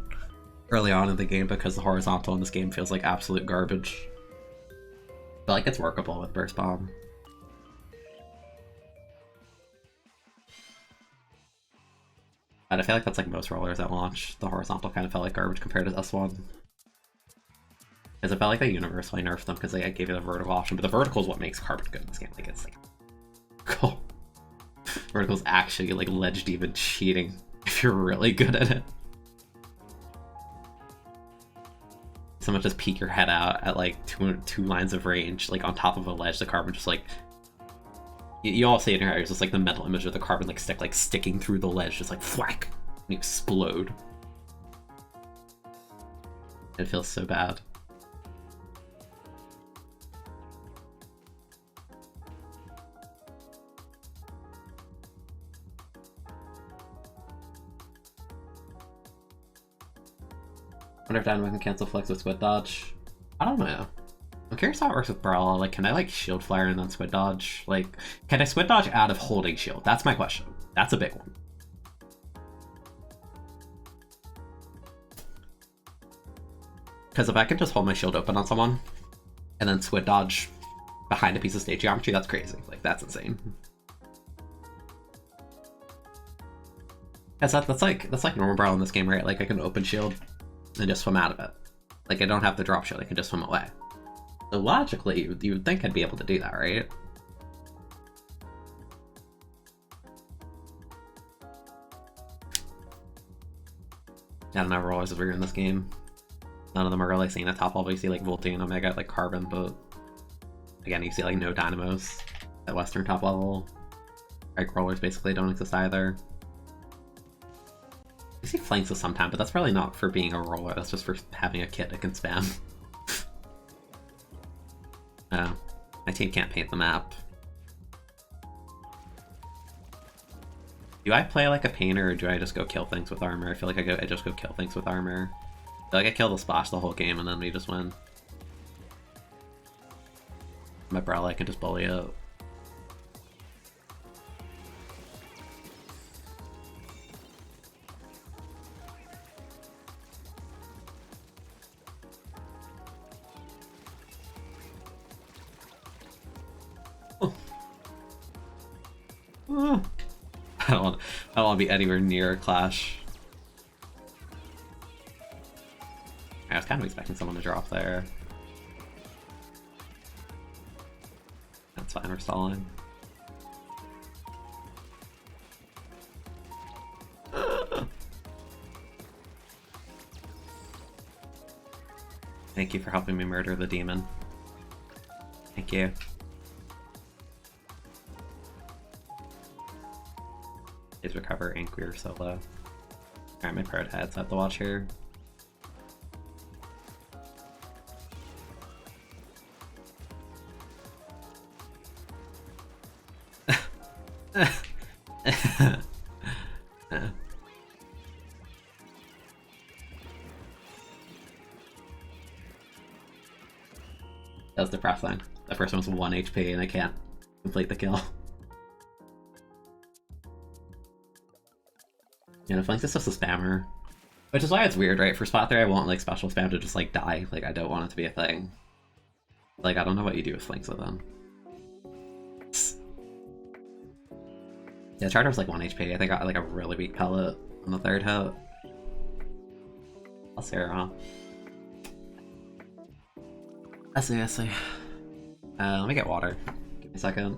early on in the game, because the horizontal in this game feels like absolute garbage. But like, it's workable with Burst Bomb. And I feel like that's like most rollers at launch. The horizontal kind of felt like garbage compared to S1. Because it felt like they universally nerfed them because they gave you the vertical option, but the vertical is what makes Carbon good in this game. Like, it's like, cool. Vertical's actually like ledge demon cheating if you're really good at it. Someone just peek your head out at like two lines of range, like on top of a ledge, the Carbon just like, you all see it in your head, it's just like the mental image of the Carbon like sticking through the ledge, just like whack, and you explode. It feels so bad. I wonder if Dynamo can cancel Flex with Squid Dodge. I don't know. I'm curious how it works with Brella. Like, can I like Shield Flare and then Squid Dodge? Like, can I Squid Dodge out of holding Shield? That's my question. That's a big one. Because if I can just hold my shield open on someone and then Squid Dodge behind a piece of stage geometry, that's crazy. Like, that's insane. That's like normal Brella in this game, right? Like, I can open shield and just swim out of it. Like, I don't have to drop shield, I can just swim away. So logically, you would think I'd be able to do that, right? I don't know, rollers are bigger in this game. None of them are really seen at top level. You see like Volti and Omega, like Carbon, but again, you see like no dynamos at Western top level. Like rollers basically don't exist either. You see flanks sometimes, but that's probably not for being a roller, that's just for having a kit that can spam. Oh, my team can't paint the map. Do I play like a painter or do I just go kill things with armor? I feel like I just go kill things with armor. I feel like I kill the splash the whole game and then we just win. My Brella, I can just bully it. I don't want to be anywhere near a clash. I was kind of expecting someone to drop there. That's fine, we're stalling. Thank you for helping me murder the demon. Thank you. Please recover Ink, we were so low. Alright, my pro heads have to watch here. That was depressing. That first one was 1 HP and I can't Complete the kill. Yeah, Flanks is just a spammer. Which is why it's weird, right? For spot 3 I want like special spam to just like die. Like I don't want it to be a thing. Like I don't know what you do with Flanks with them. Yeah, Charter's like 1 HP. I think I got like a really weak pellet on the 3rd hit. I'll see her, huh? I see. Let me get water. Give me a second.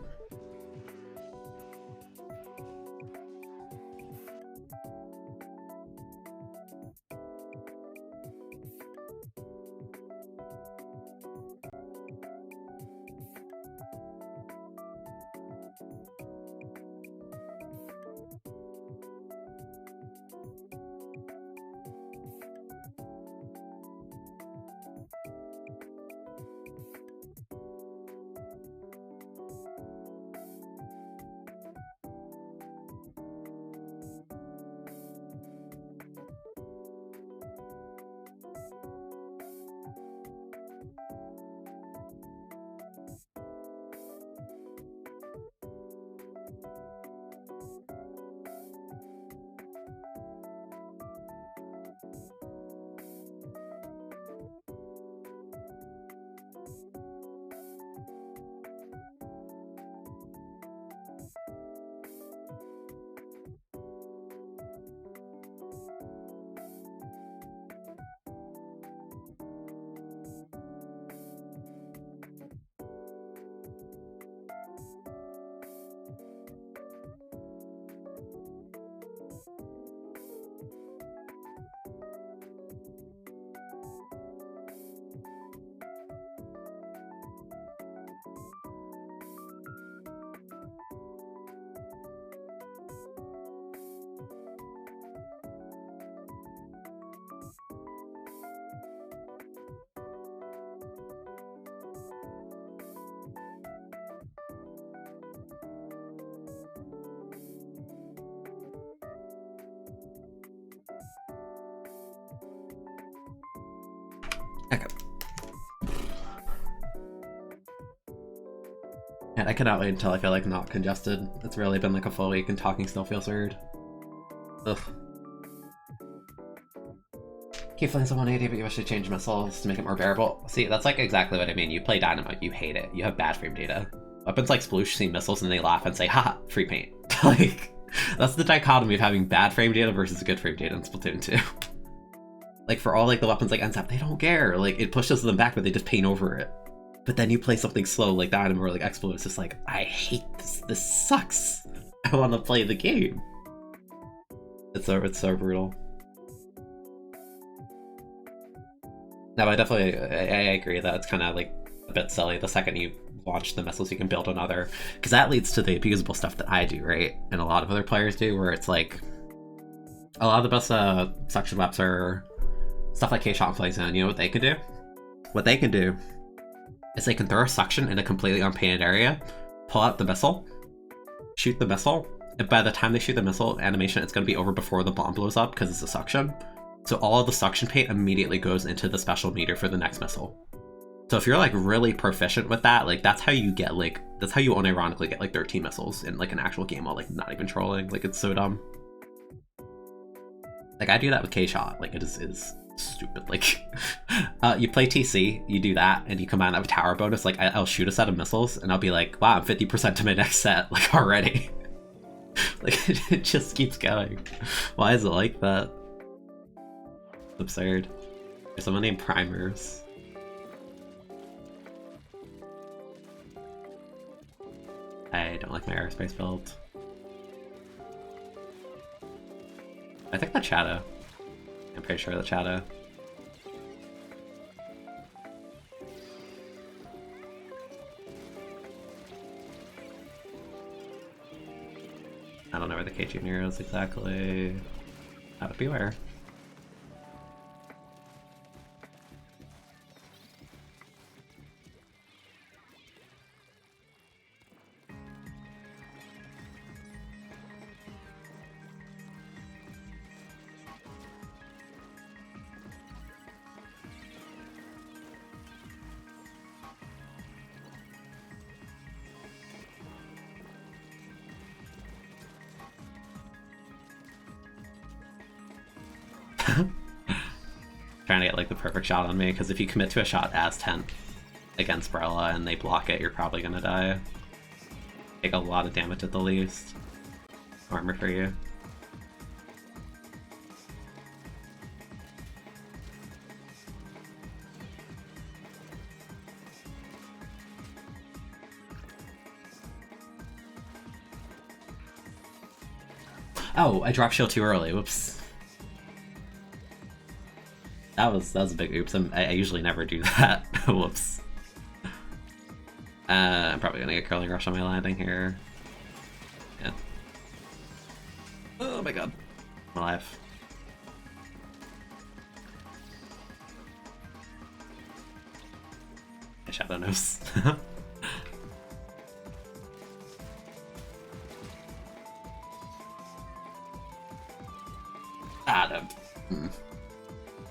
Okay. And I cannot wait until I feel like not congested. It's really been like a full week and talking still feels weird. Ugh. Keep flames at 180, but you wish to change missiles to make it more bearable. See, that's like exactly what I mean. You play Dynamite, you hate it. You have bad frame data. Weapons like Sploosh see missiles and they laugh and say, haha, free paint. Like, that's the dichotomy of having bad frame data versus good frame data in Splatoon 2. Like, for all like the weapons like NSAP, they don't care. Like, it pushes them back, but they just paint over it. But then you play something slow like Dynamo or like Explo, it's just like, I hate this. This sucks. I want to play the game. It's so brutal. No, I definitely, I agree that it's kind of like a bit silly the second you launch the missiles you can build another, because that leads to the abusable stuff that I do, right? And a lot of other players do, where it's like, a lot of the best suction weapons are stuff like K-Shot plays in. You know what they can do? What they can do is they can throw a suction in a completely unpainted area, pull out the missile, shoot the missile, and by the time they shoot the missile animation, it's going to be over before the bomb blows up because it's a suction. So all of the suction paint immediately goes into the special meter for the next missile. So if you're like really proficient with that, like that's how you get like, that's how you unironically get like 13 missiles in like an actual game while like not even trolling. Like it's so dumb. Like I do that with K-Shot. Like it is stupid. Like you play TC, you do that, and you combine that with tower bonus. Like I'll shoot a set of missiles, and I'll be like, wow, I'm 50% to my next set, like already. Like it just keeps going. Why is it like that? It's absurd. There's someone named Primers. I don't like my aerospace build. I think the Shadow. I'm pretty sure the Shadow. I don't know where the K Junior is exactly. But beware. Trying to get like the perfect shot on me, because if you commit to a shot as 10 against Brella and they block it, you're probably gonna die. Take a lot of damage at the least. Armor for you. Oh, I dropped shield too early. Whoops. That was a big oops. I usually never do that. Whoops. I'm probably gonna get curling rush on my landing here. Yeah. Oh my god. I'm alive. I shadow nose. No.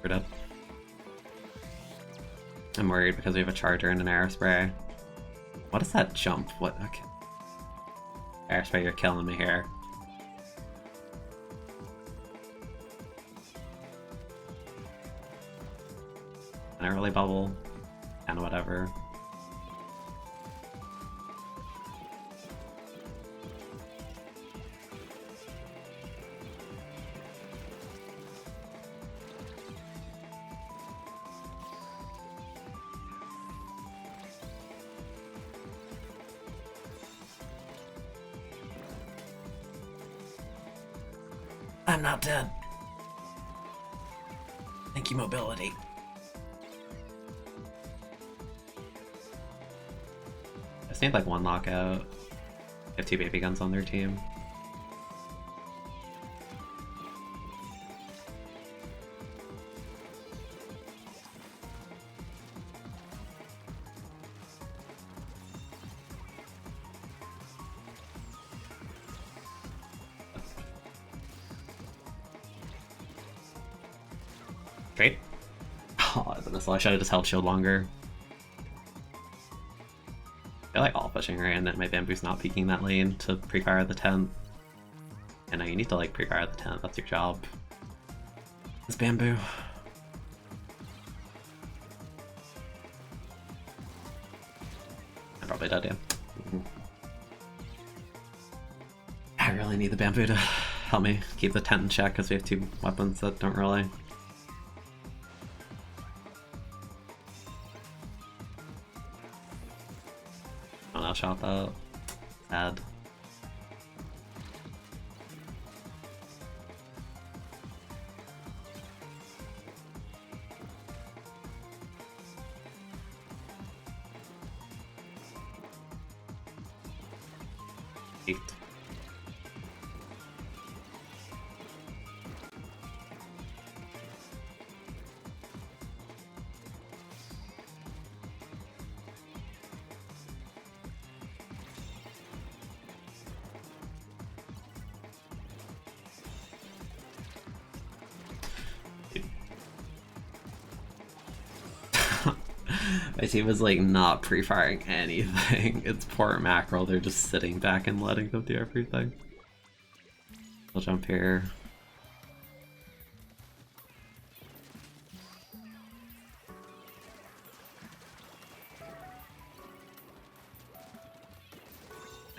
We're dead. I'm worried because we have a charger and an air spray. What is that jump? What? Okay. Air spray, you're killing me here. Can I really bubble? Kinda whatever. I'm not dead. Thank you, mobility. I just need like one lockout. They have 2 baby guns on their team. Great. Oh, the missile. I should have just held shield longer. They're like all pushing right, and then my bamboo's not peeking that lane to pre-fire the tent. And you need to like pre-fire the tent, that's your job. This bamboo. I'm probably dead, yeah. I really need the bamboo to help me keep the tent in check because we have 2 weapons that don't really. I'll shot that. Sad. Eight. My team is like not pre-firing anything. It's poor mackerel, they're just sitting back and letting them do everything. I'll jump here.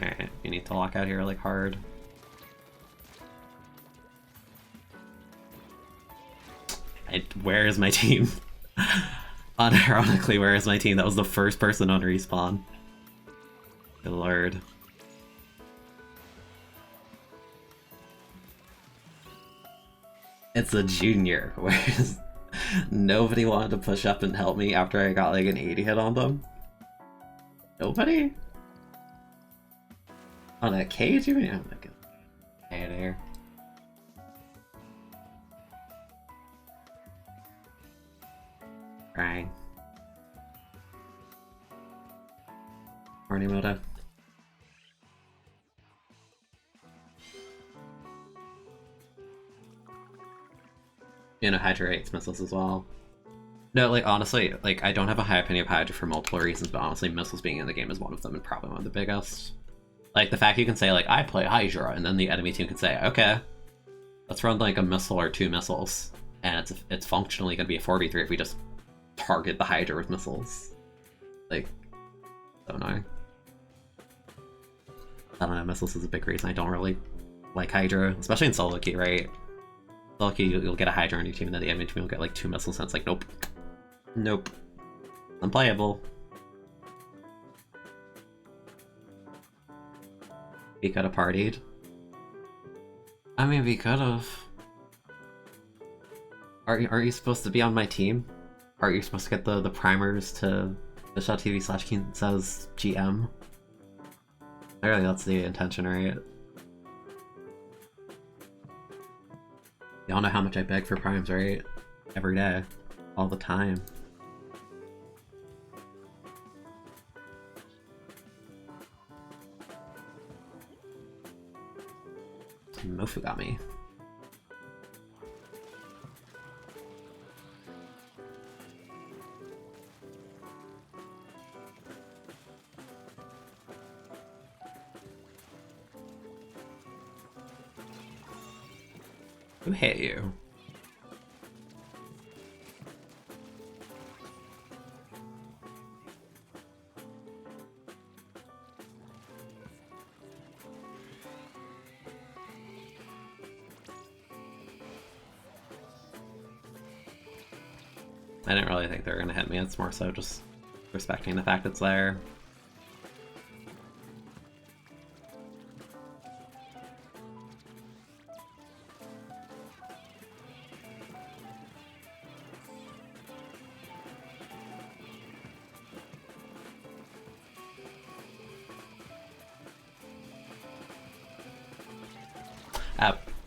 Alright, you need to lock out here like hard. Where is my team? Unironically, where is my team? That was the first person on respawn. Good lord. It's a junior. Whereas nobody wanted to push up and help me after I got like an 80 hit on them. Nobody? On a cage, you mean? Oh my god. Hey there. Crying. Mornimoto. You know, Hydra rates missiles as well. No, like, honestly, like, I don't have a high opinion of Hydra for multiple reasons, but honestly, missiles being in the game is one of them, and probably one of the biggest. Like, the fact you can say, like, I play Hydra, and then the enemy team can say, okay, let's run, like, a missile or 2 missiles. and it's functionally going to be a 4v3 if we just target the Hydra with missiles. Like, so annoying. I don't know, missiles is a big reason I don't really like Hydra, especially in solo queue, right? Solo queue, you'll get a Hydra on your team, and then the enemy team will get like 2 missiles, and it's like, nope. Nope. Unplayable. We could have partied. I mean, we could have. Aren't you supposed to be on my team? Aren't you supposed to get the primers to twitch.tv/Keen says GM? Clearly that's the intention, right? Y'all know how much I beg for primes, right? Every day. All the time. Mofu got me. Who hit you? I didn't really think they were gonna hit me, it's more so just respecting the fact it's there.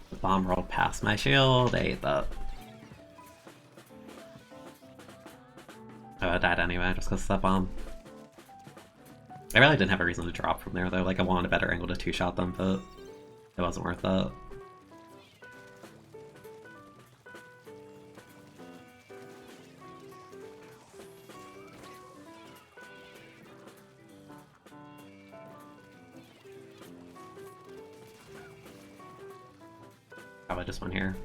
The bomb rolled past my shield, I ate that. Oh, I died anyway, just because of that bomb. I really didn't have a reason to drop from there though, like I wanted a better angle to two-shot them, but it wasn't worth it. Probably just one here.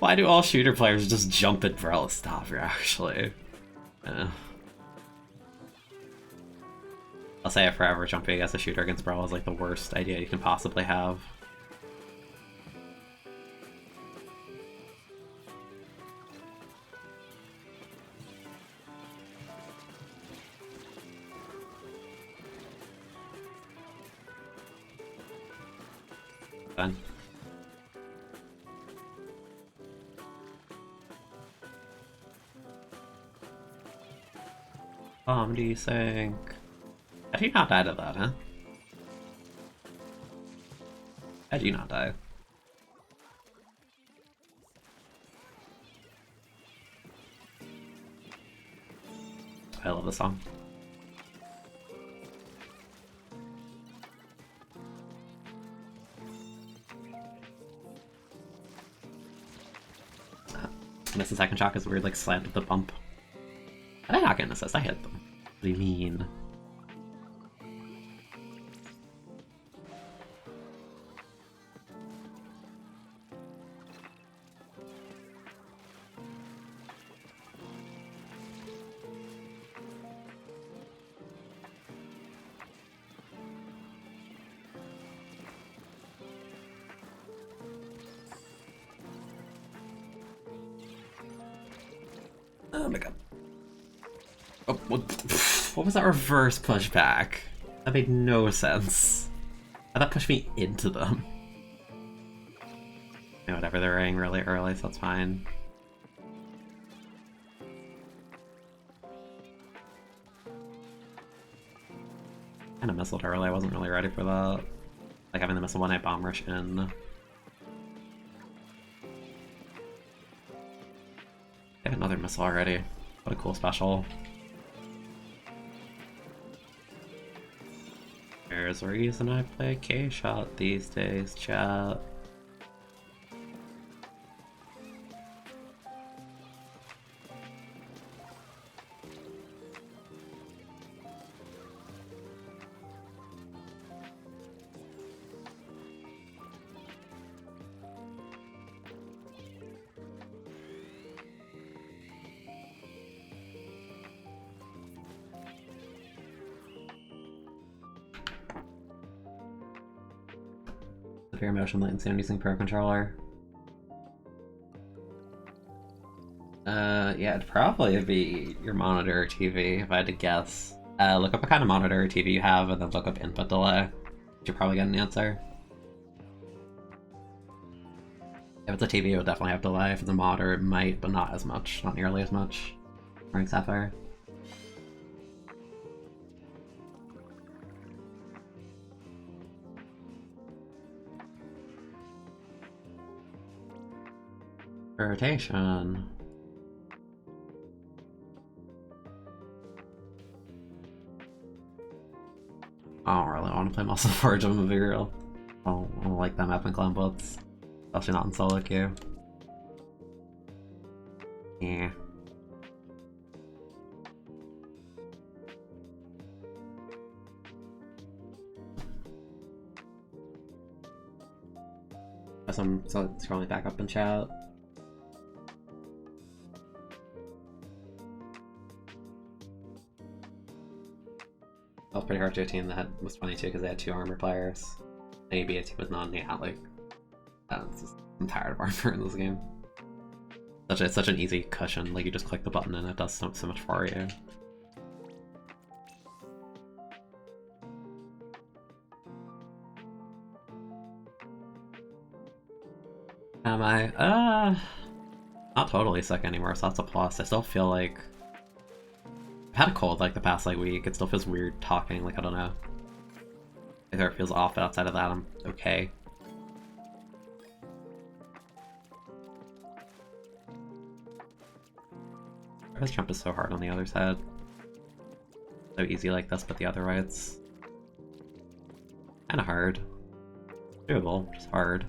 Why do all shooter players just jump at Brella? Stop here, actually. I'll say it forever, jumping as a shooter against Brella is like the worst idea you can possibly have. Done. Do you think? How do you not die to that, huh? How do you not die? I love this song. Missed the second shot because weird like slammed with the bump. I did not get an assist, I hit them. What do you mean? Oh my god. Oh, what was that reverse pushback? That made no sense. That pushed me into them. Yeah, whatever, they're running really early, so that's fine. Kinda missiled early, I wasn't really ready for that. Like having the missile when I bomb rush in. I have another missile already. What a cool special. There's a reason I play K-Shot these days, chat. severe motion latency when using Pro Controller. Yeah, it'd probably be your monitor or TV if I had to guess. Look up what kind of monitor or TV you have and then look up input delay. You'll probably get an answer. If it's a TV, it would definitely have delay. If it's a monitor, it might, but not as much. Not nearly as much. Running Sapphire. Rotation. I don't really want to play Muscle Forge, I'm gonna be real. I don't like that map in Clown Blitz. Especially not in solo queue. Yeah. I'm scrolling back up in chat. That was pretty hard to a team that was 22 because they had 2 armor players. Maybe a team with none, yeah, like... I'm tired of armor in this game. It's such an easy cushion, like you just click the button and it does so much for you. Am I? Not totally sick anymore, so that's a plus. I still feel like... I've had a cold like the past week, it still feels weird talking, like I don't know. Either it feels off, but outside of that I'm okay. This jump is so hard on the other side. So easy like this, but the other way it's... kinda hard. Doable, just hard.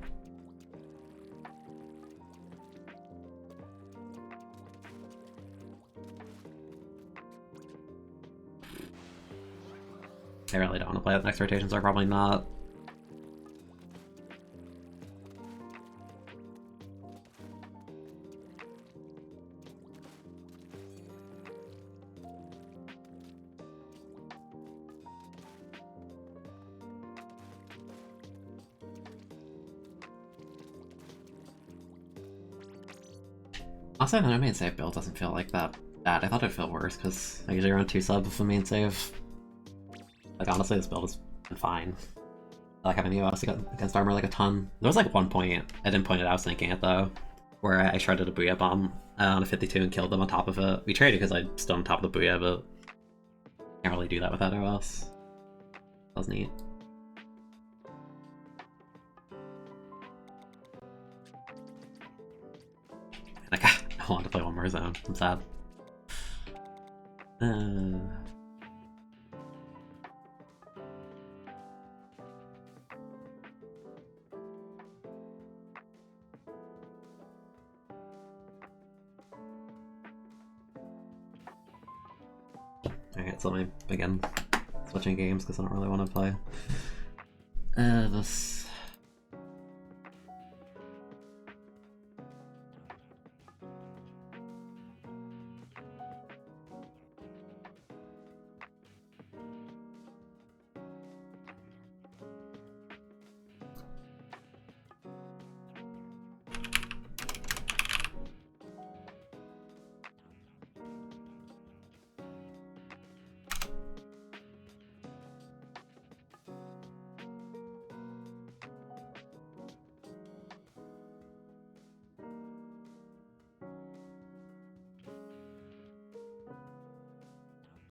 I really don't want to play it. Next rotations are probably not. Also, the main save build doesn't feel like that bad. I thought it'd feel worse because I usually run 2 subs with the main save. Like honestly, this build has been fine. I like having the OS against armor like a ton. There was like one point, I didn't point it out, I was thinking it though, where I shredded a Booyah Bomb on a 52 and killed them on top of it. We traded because I stood on top of the Booyah, but can't really do that without OS. That was neat. Like, I want to play one more zone. I'm sad. Alright, so let me begin switching games because I don't really want to play this.